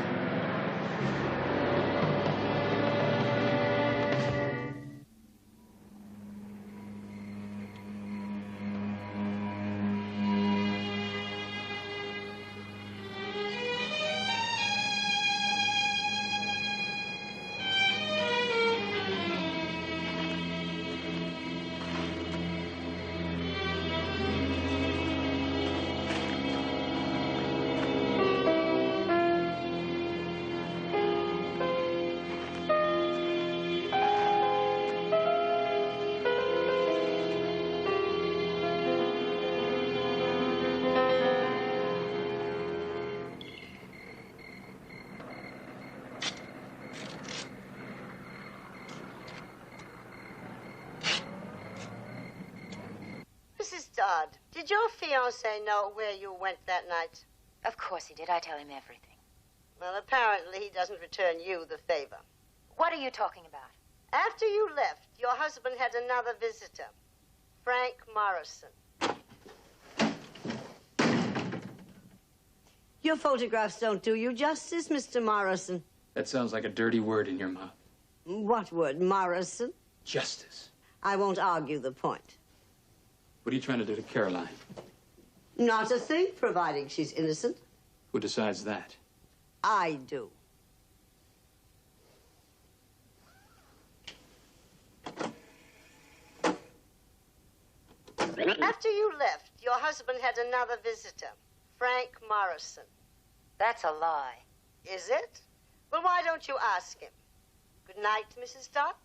Dodd, did your fiancé know where you went that night? Of course he did. I tell him everything. Well, apparently he doesn't return you the favor. What are you talking about? After you left, your husband had another visitor, Frank Morrison. Your photographs don't do you justice, Mr. Morrison. That sounds like a dirty word in your mouth. What word, Morrison? Justice. I won't argue the point. What are you trying to do to Caroline? Not a thing, providing she's innocent. Who decides that? I do. After you left, your husband had another visitor, Frank Morrison. That's a lie. Is it? Well, why don't you ask him? Good night, Mrs. Dot.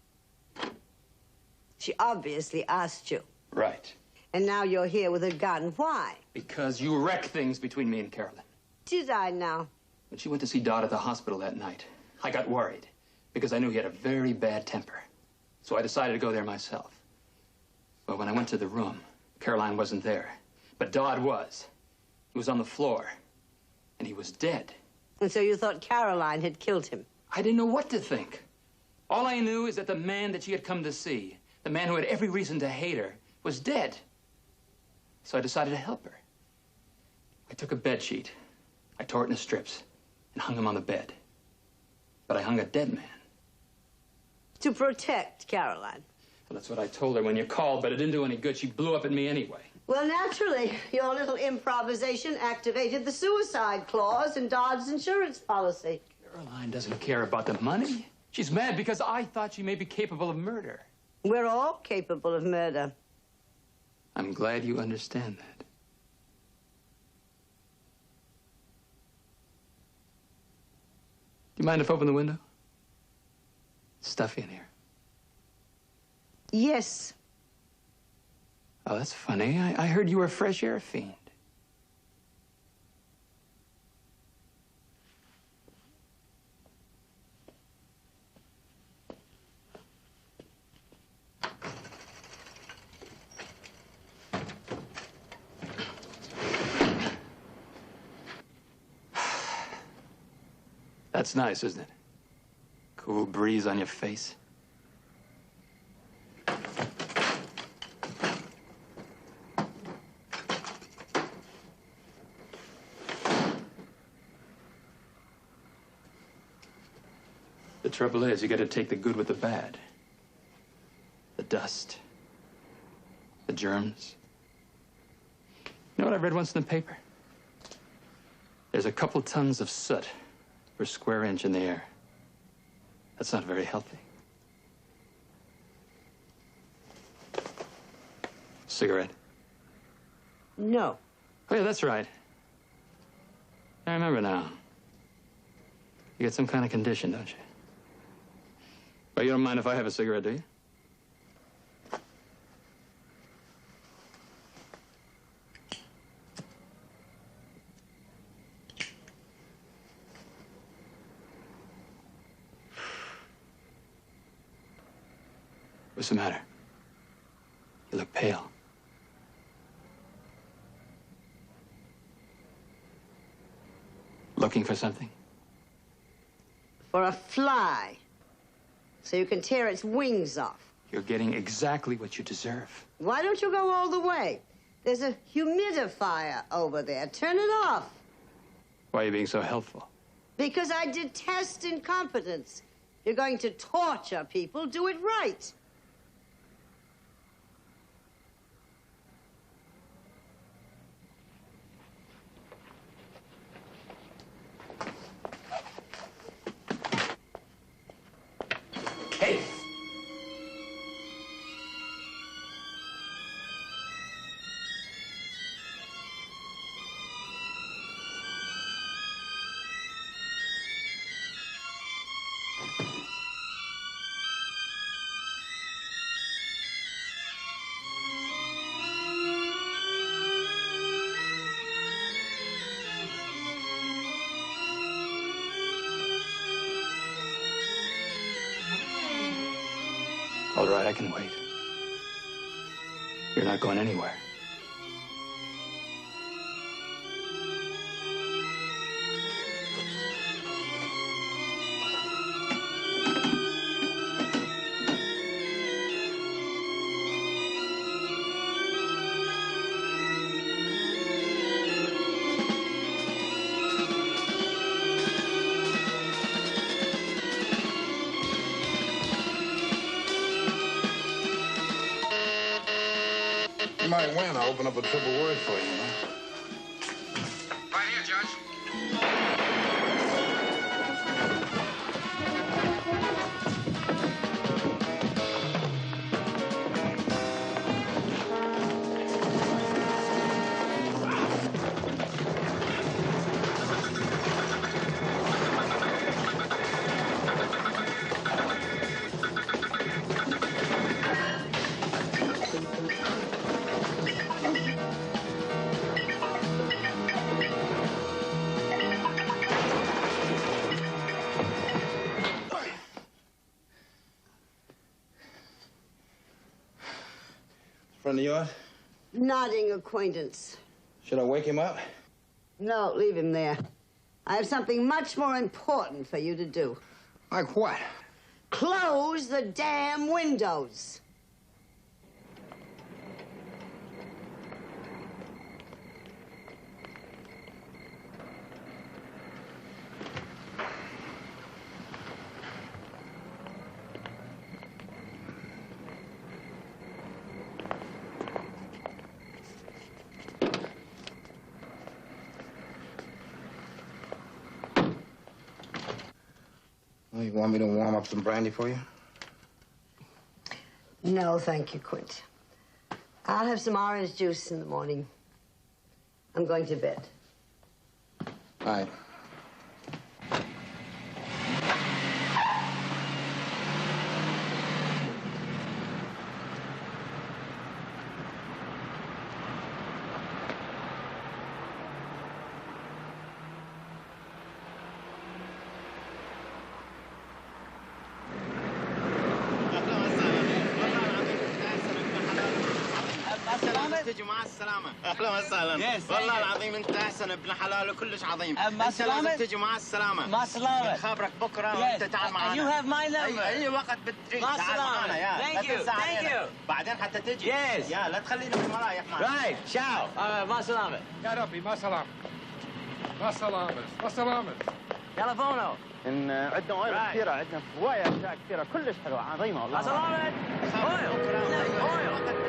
She obviously asked you. Right. And now you're here with a gun. Why? Because you wrecked things between me and Caroline. Did I now? When she went to see Dodd at the hospital that night, I got worried because I knew he had a very bad temper. So I decided to go there myself. But when I went to the room, Caroline wasn't there. But Dodd was. He was on the floor. And he was dead. And so you thought Caroline had killed him? I didn't know what to think. All I knew is that the man that she had come to see, the man who had every reason to hate her, was dead. So I decided to help her. I took a bed sheet, I tore it into strips, and hung him on the bed. But I hung a dead man. To protect Caroline. Well, that's what I told her when you called, but it didn't do any good. She blew up at me anyway. Well, naturally, your little improvisation activated the suicide clause in Dodd's insurance policy. Caroline doesn't care about the money. She's mad because I thought she may be capable of murder. We're all capable of murder. I'm glad you understand that. Do you mind if I open the window? It's stuffy in here. Yes. Oh, that's funny. I heard you were a fresh air fiend. That's nice, isn't it? Cool breeze on your face. The trouble is, you got to take the good with the bad. The dust. The germs. You know what I read once in the paper? There's a couple tons of soot per square inch in the air. That's not very healthy. Cigarette? No. Oh, yeah, that's right. I remember now. You get some kind of condition, don't you? Well, you don't mind if I have a cigarette, do you? What's the matter? You look pale. Looking for something? For a fly. So you can tear its wings off. You're getting exactly what you deserve. Why don't you go all the way? There's a humidifier over there. Turn it off. Why are you being so helpful? Because I detest incompetence. You're going to torture people. Do it right. Hey! All right, I can wait. You're not going anywhere. You might win. I'll open up a triple word for you, huh? Right here, Judge. Friend of yours? Nodding acquaintance. Should I wake him up? No, leave him there. I have something much more important for you to do. Like what? Close the damn windows. Oh, you want me to warm up some brandy for you? No, thank you, Quint. I'll have some orange juice in the morning. I'm going to bed. All right. تجي مع السلامة. أهلا وسهلا. والله العظيم أنت أحسن ابن حلال وكلش عظيم. مع السلامة. أنت لازم تجي مع السلامة. مع السلامة. خابرك بكرة وأنت تعال معنا. You have my number. أي وقت بتريد مع تعال السلامة. معنا يا. Thank you. Thank you. بعدين حتى تجي. Yes. يا لا تخليني في المرايح معنا. Right. Ciao. مع السلامة. يا ربي مع السلامة. مع السلامة. مع السلامة. تلفونه. إن عندنا أويل كثيرة، عندنا هواية أشياء كثيرة كلش حلوة عظيمة والله. مع السلامة. أويل.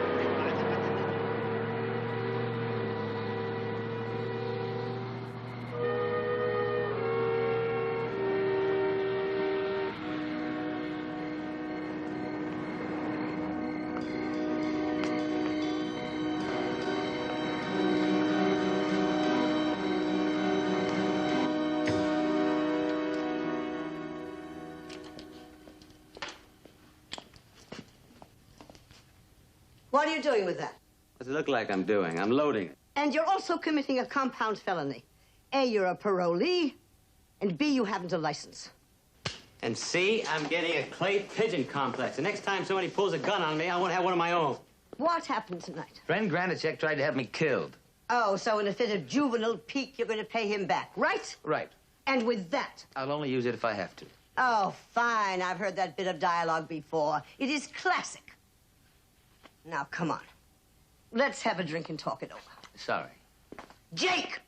What are you doing with that? What's it look like I'm doing? I'm loading it. And you're also committing a compound felony. A, you're a parolee, and B, you haven't a license. And C, I'm getting a clay pigeon complex. The next time somebody pulls a gun on me, I want to have one of my own. What happened tonight? Friend Granacek tried to have me killed. Oh, so in a fit of juvenile pique, you're going to pay him back, right? Right. And with that? I'll only use it if I have to. Oh, fine. I've heard that bit of dialogue before. It is classic. Now, come on. Let's have a drink and talk it over. Sorry. Jake!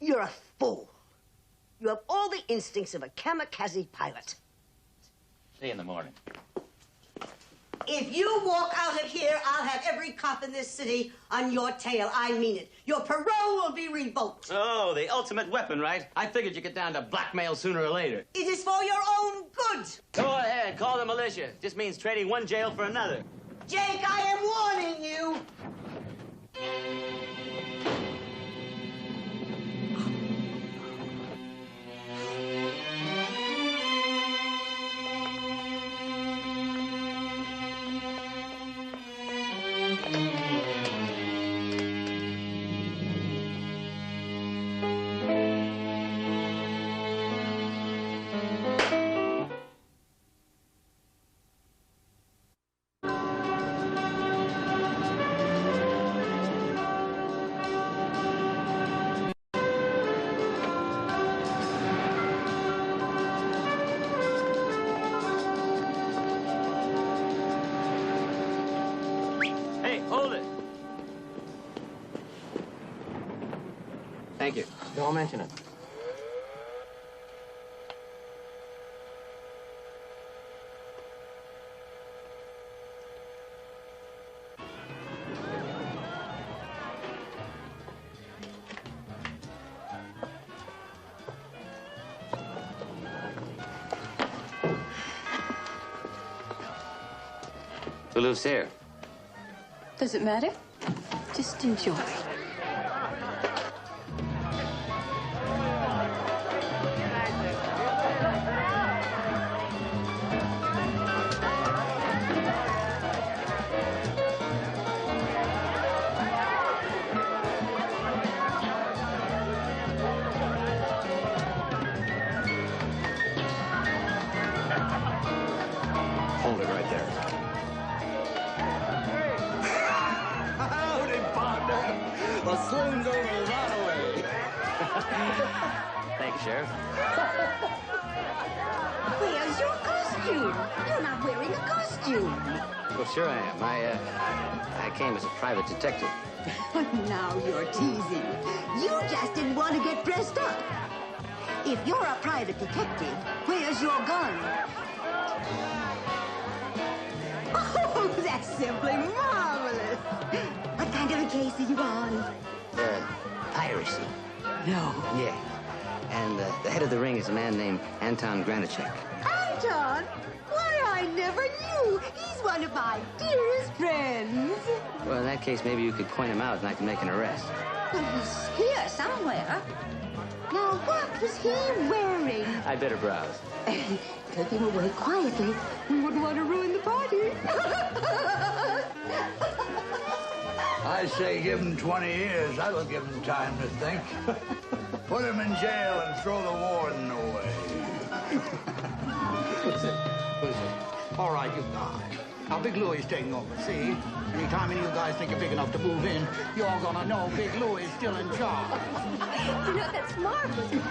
You're a fool. You have all the instincts of a kamikaze pilot. See you in the morning. If you walk out of here, I'll have every cop in this city on your tail. I mean it. Your parole will be revoked. Oh, the ultimate weapon, right? I figured you'd get down to blackmail sooner or later. It is for your own good. Go ahead, call the militia. Just means trading one jail for another. Jake, I am warning you. Hold it. Thank you. Don't mention it. Who lives here? Does it matter? Just enjoy. Hold it right there. Howdy, partner. The saloon's over that way. Thank you, Sheriff. Where's your costume? You're not wearing a costume. Well, sure I am. I came as a private detective. Now you're teasing. You just didn't want to get dressed up. If you're a private detective, where's your gun? Oh, that's simply marvelous. What kind of a case are you on? Piracy. No. Yeah. And the head of the ring is a man named Anton Granicek. Anton? Why, I never knew. He's one of my dearest friends. Well, in that case, maybe you could point him out and I can make an arrest. Well, he's here somewhere. Now, what was he wearing? I'd better browse. Take him away quietly. We wouldn't want to ruin the party. I say give him 20 years. That'll give him time to think. Put him in jail and throw the warden away. Listen. All right, you guys. Now, Big Louie is taking over, see? Anytime any of you guys think you're big enough to move in, you're gonna know Big Louie is still in charge. You know, that's marvelous.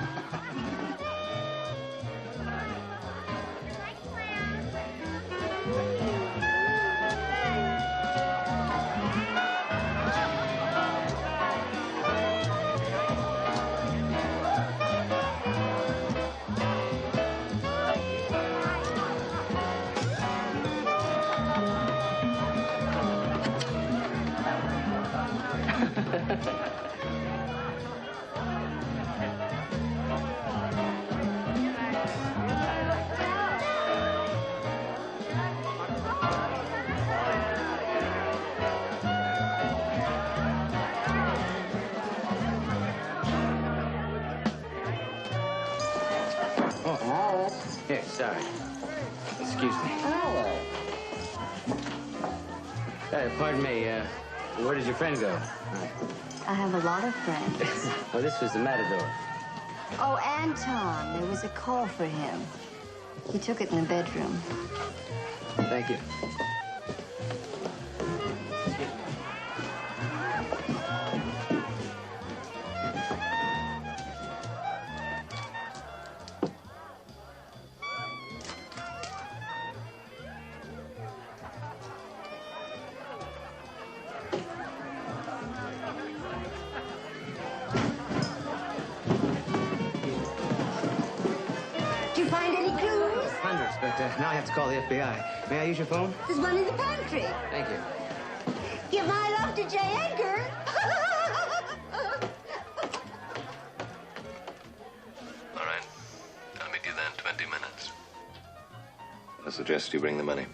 Here, sorry. Excuse me. Pardon me, where did your friend go? I have a lot of friends. Oh, this was the Matador. Oh, Anton, there was a call for him. He took it in the bedroom. Thank you. Did you find any clues? Hundreds, but now I have to call the FBI. May I use your phone? There's one in the pantry. Thank you. Give my love to J. Edgar. All right. I'll meet you then in 20 minutes. I suggest you bring the money.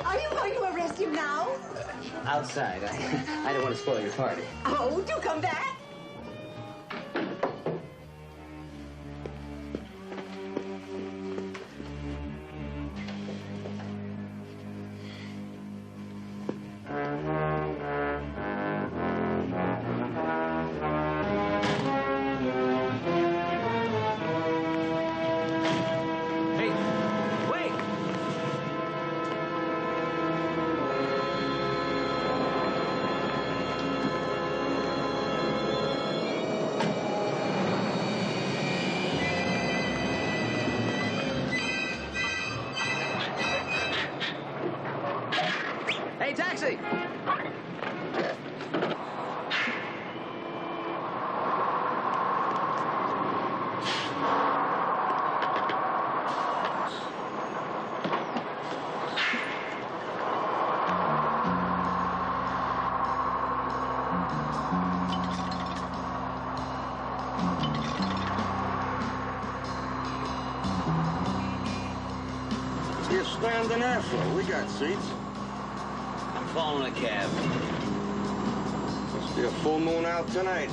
Are you going to arrest him now? Outside. I don't want to spoil your party. Oh, do come back. Hey, wait! standing there for? We got seats. I'm following a cab. Must be a full moon out tonight.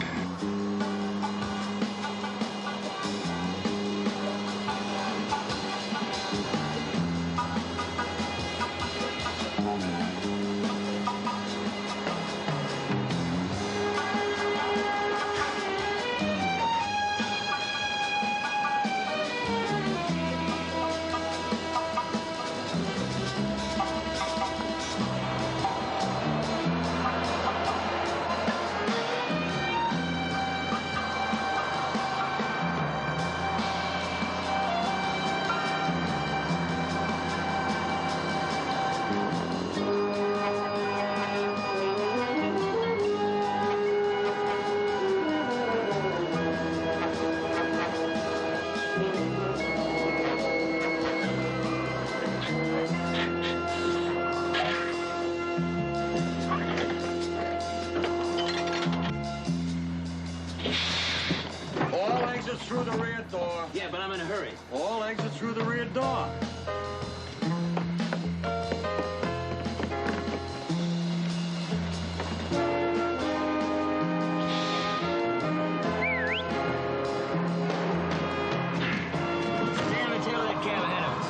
All exits through the rear door. Yeah, but I'm in a hurry. All exits through the rear door. Stay on the tail of that cab ahead of us.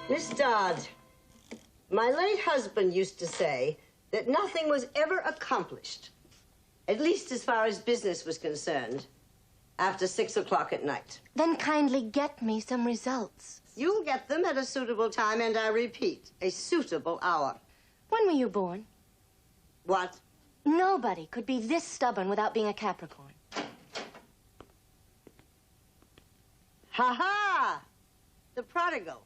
Miss Dodd, my late husband used to say that nothing was ever accomplished, at least as far as business was concerned, after 6 o'clock at night. Then kindly get me some results. You'll get them at a suitable time, and I repeat, a suitable hour. When were you born? What? Nobody could be this stubborn without being a Capricorn. Ha-ha! The prodigal.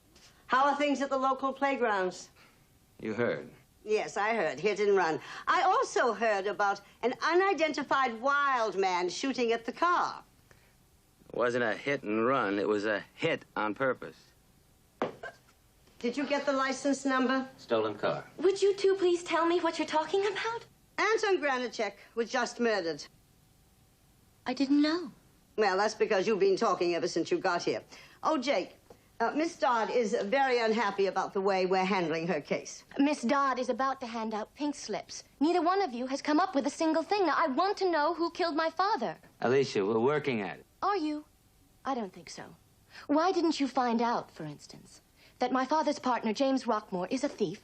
How are things at the local playgrounds? You heard. Yes, I heard. Hit and run. I also heard about an unidentified wild man shooting at the car. It wasn't a hit and run. It was a hit on purpose. Did you get the license number? Stolen car. Would you two please tell me what you're talking about? Anton Granicek was just murdered. I didn't know. Well, that's because you've been talking ever since you got here. Oh, Jake, Miss Dodd is very unhappy about the way we're handling her case. Miss Dodd is about to hand out pink slips. Neither one of you has come up with a single thing. Now, I want to know who killed my father. Alicia, we're working at it. Are you? I don't think so. Why didn't you find out, for instance, that my father's partner, James Rockmore, is a thief?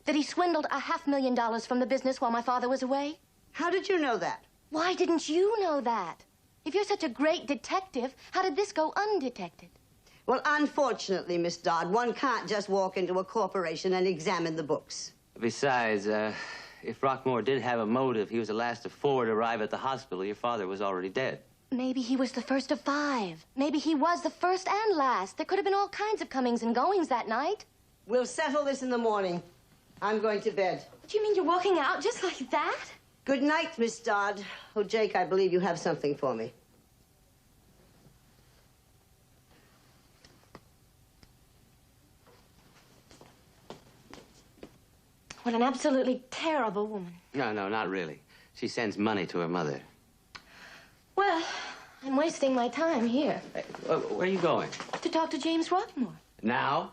That he swindled $500,000 from the business while my father was away? How did you know that? Why didn't you know that? If you're such a great detective, how did this go undetected? Well, unfortunately, Miss Dodd, one can't just walk into a corporation and examine the books. Besides, if Rockmore did have a motive, he was the last of 4 to arrive at the hospital. Your father was already dead. Maybe he was the first of 5. Maybe he was the first and last. There could have been all kinds of comings and goings that night. We'll settle this in the morning. I'm going to bed. What do you mean you're walking out just like that? Good night, Miss Dodd. Oh, Jake, I believe you have something for me. What an absolutely terrible woman. No, not really. She sends money to her mother. Well, I'm wasting my time here. Hey, where are you going? To talk to James Rockmore. Now?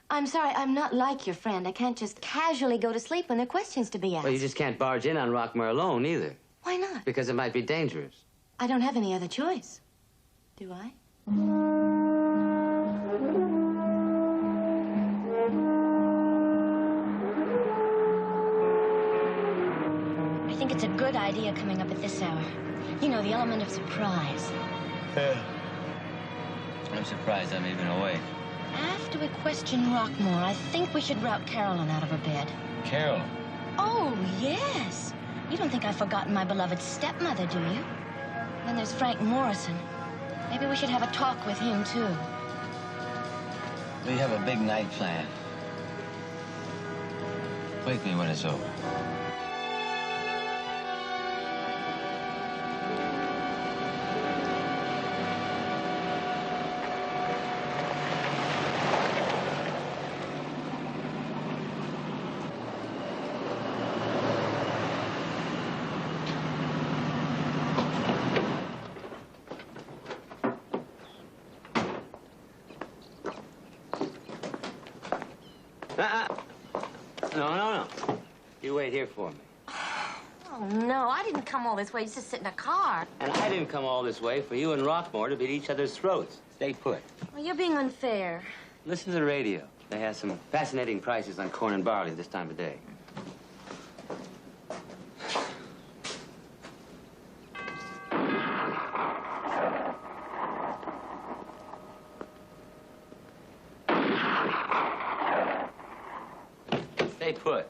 I'm sorry, I'm not like your friend. I can't just casually go to sleep when there are questions to be asked. Well, you just can't barge in on Rockmore alone, either. Why not? Because it might be dangerous. I don't have any other choice. Do I? I think it's a good idea coming up at this hour. You know, the element of surprise. I'm surprised I'm even awake. After we question Rockmore, I think we should rout Carolyn out of her bed. Carol? Oh, yes. You don't think I've forgotten my beloved stepmother, do you? Then there's Frank Morrison. Maybe we should have a talk with him, too. We have a big night planned. Wake me when it's over. No. You wait here for me. Oh, no, I didn't come all this way just to sit in a car. And I didn't come all this way for you and Rockmore to beat each other's throats. Stay put. Well, you're being unfair. Listen to the radio. They have some fascinating prices on corn and barley this time of day. Stay put.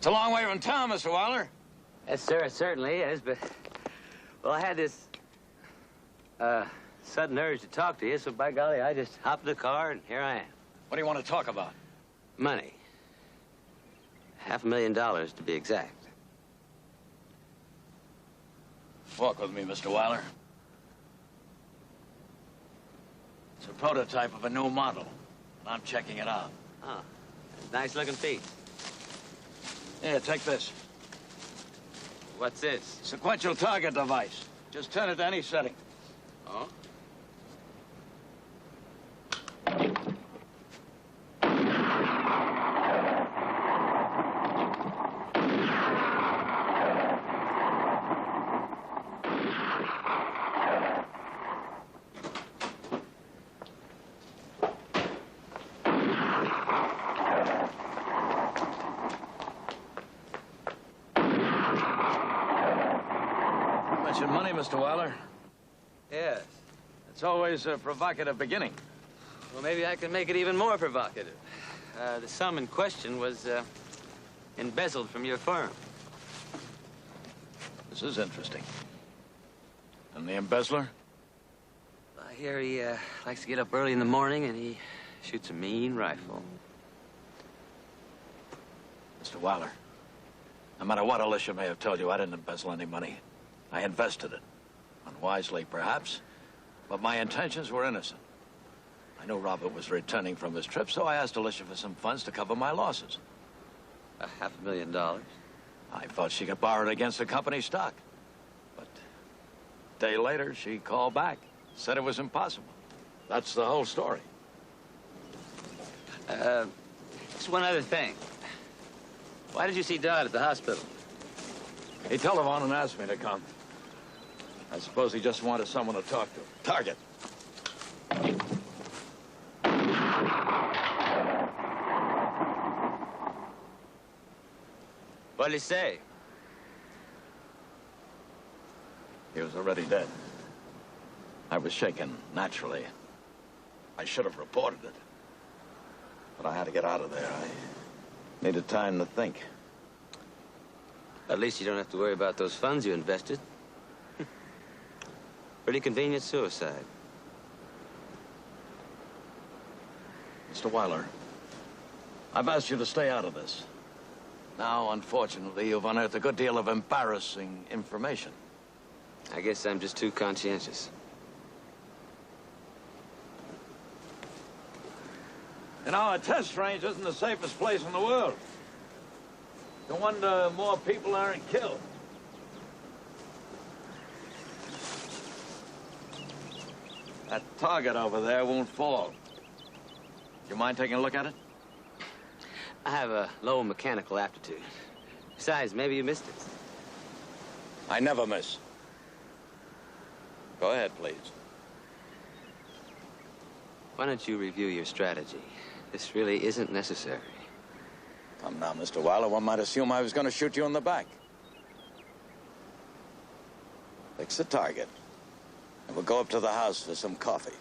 It's a long way from town, Mr. Wilder. Yes, sir, it certainly is, but... Well, I had this, sudden urge to talk to you, so by golly, I just hopped in the car, and here I am. What do you want to talk about? Money. $500,000, to be exact. Walk with me, Mr. Wilder. It's a prototype of a new model, and I'm checking it out. Oh, nice-looking piece. Here, take this. What's this? Sequential target device. Just turn it to any setting. Oh? Mr. Weller. Yes. It's always a provocative beginning. Well, maybe I can make it even more provocative. The sum in question was embezzled from your firm. This is interesting. And the embezzler? I hear he likes to get up early in the morning and he shoots a mean rifle. Mr. Weller, no matter what Alicia may have told you, I didn't embezzle any money. I invested it. Unwisely, perhaps, but my intentions were innocent. I knew Robert was returning from his trip, so I asked Alicia for some funds to cover my losses. $500,000? I thought she could borrow it against the company's stock. But a day later, she called back, said it was impossible. That's the whole story. Just one other thing. Why did you see Dodd at the hospital? He telephoned and asked me to come. I suppose he just wanted someone to talk to. Target. What did he say? He was already dead. I was shaken, naturally. I should have reported it. But I had to get out of there. I needed time to think. At least you don't have to worry about those funds you invested. Pretty convenient suicide. Mr. Weiler, I've asked you to stay out of this. Now, unfortunately, you've unearthed a good deal of embarrassing information. I guess I'm just too conscientious. You know, a test range isn't the safest place in the world. No wonder more people aren't killed. That target over there won't fall. Do you mind taking a look at it? I have a low mechanical aptitude. Besides, maybe you missed it. I never miss. Go ahead, please. Why don't you review your strategy? This really isn't necessary. Come now, Mr. Weiler. One might assume I was going to shoot you in the back. Fix the target, and we'll go up to the house for some coffee.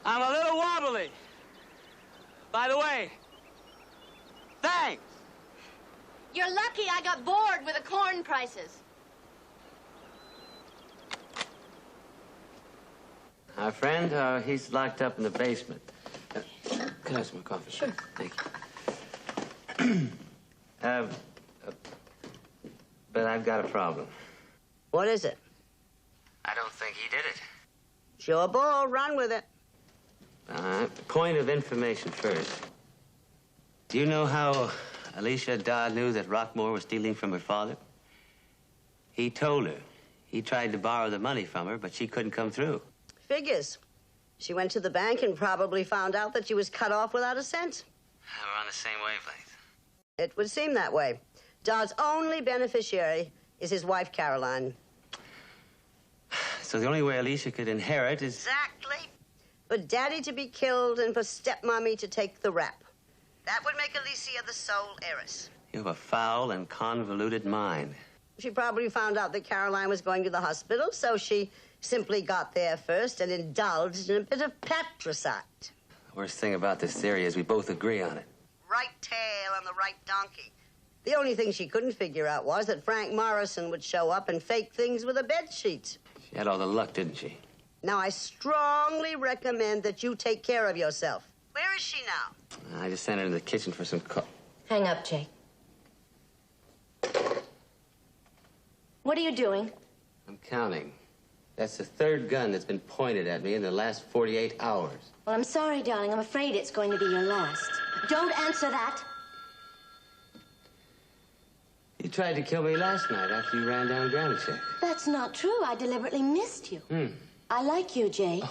I'm a little wobbly. By the way, thanks. You're lucky I got bored with the corn prices. Our friend, he's locked up in the basement. Can I have some more coffee? Sure. Thank you. But I've got a problem. What is it? I don't think he did it. Sure bull, run with it. Point of information first. Do you know how Alicia Dodd knew that Rockmore was stealing from her father? He told her. He tried to borrow the money from her, but she couldn't come through. Figures. She went to the bank and probably found out that she was cut off without a cent. We're on the same wavelength. It would seem that way. Dodd's only beneficiary is his wife, Caroline. So the only way Alicia could inherit is... Exactly. For Daddy to be killed and for stepmommy to take the rap. That would make Alicia the sole heiress. You have a foul and convoluted mind. She probably found out that Caroline was going to the hospital, so she simply got there first and indulged in a bit of patricide. The worst thing about this theory is we both agree on it. Right tail on the right donkey. The only thing she couldn't figure out was that Frank Morrison would show up and fake things with a bedsheet. She had all the luck, didn't she? Now, I strongly recommend that you take care of yourself. Where is she now? I just sent her to the kitchen for some Hang up, Jake. What are you doing? I'm counting. That's the third gun that's been pointed at me in the last 48 hours. Well, I'm sorry, darling. I'm afraid it's going to be your last. Don't answer that. You tried to kill me last night after you ran down Granachek. That's not true. I deliberately missed you. I like you, Jake.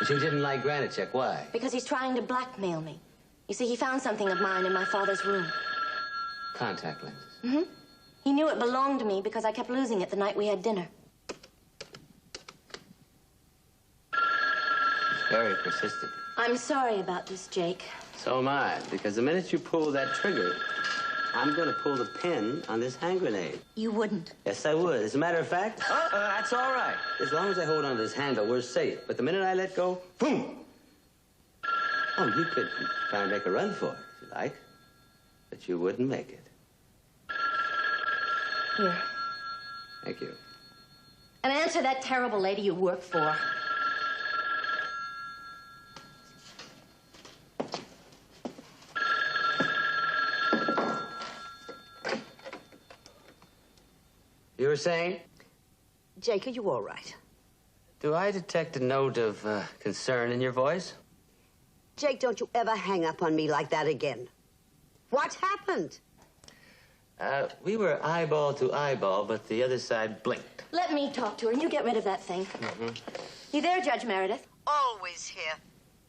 But you didn't like Granachek. Why? Because he's trying to blackmail me. You see, he found something of mine in my father's room. Contact lenses. Mm-hmm. He knew it belonged to me because I kept losing it the night we had dinner. He's very persistent. I'm sorry about this, Jake. So am I, because the minute you pull that trigger, I'm going to pull the pin on this hand grenade. You wouldn't. Yes, I would. As a matter of fact... that's all right. As long as I hold on to this handle, we're safe. But the minute I let go, boom! Oh, you could try and make a run for it, if you like. But you wouldn't make it. Here. Thank you. And answer that terrible lady you work for. You were saying? Jake, are you all right? Do I detect a note of concern in your voice? Jake, don't you ever hang up on me like that again. What happened? We were eyeball to eyeball, but the other side blinked. Let me talk to her and you get rid of that thing. You there, Judge Meredith? Always here.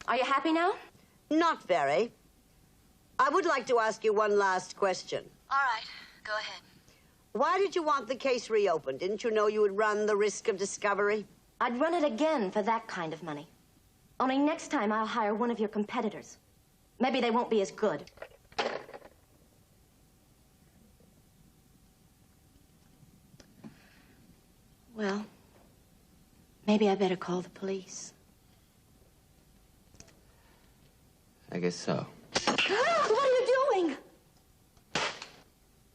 Are you happy now? Not very. I would like to ask you one last question. All right, go ahead. Why did you want the case reopened? Didn't you know you would run the risk of discovery? I'd run it again for that kind of money. Only next time I'll hire one of your competitors. Maybe they won't be as good. Well, maybe I better call the police. I guess so. What are you doing?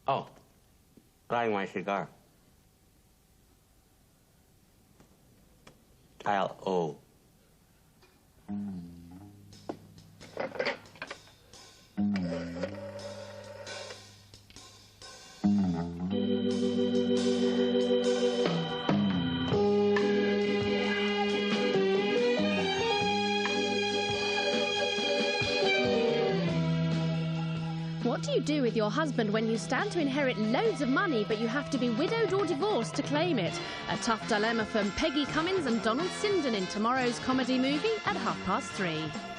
Oh, lighting my cigar. Dial O. What do you do with your husband when you stand to inherit loads of money, but you have to be widowed or divorced to claim it? A tough dilemma from Peggy Cummins and Donald Sinden in tomorrow's comedy movie at 3:30.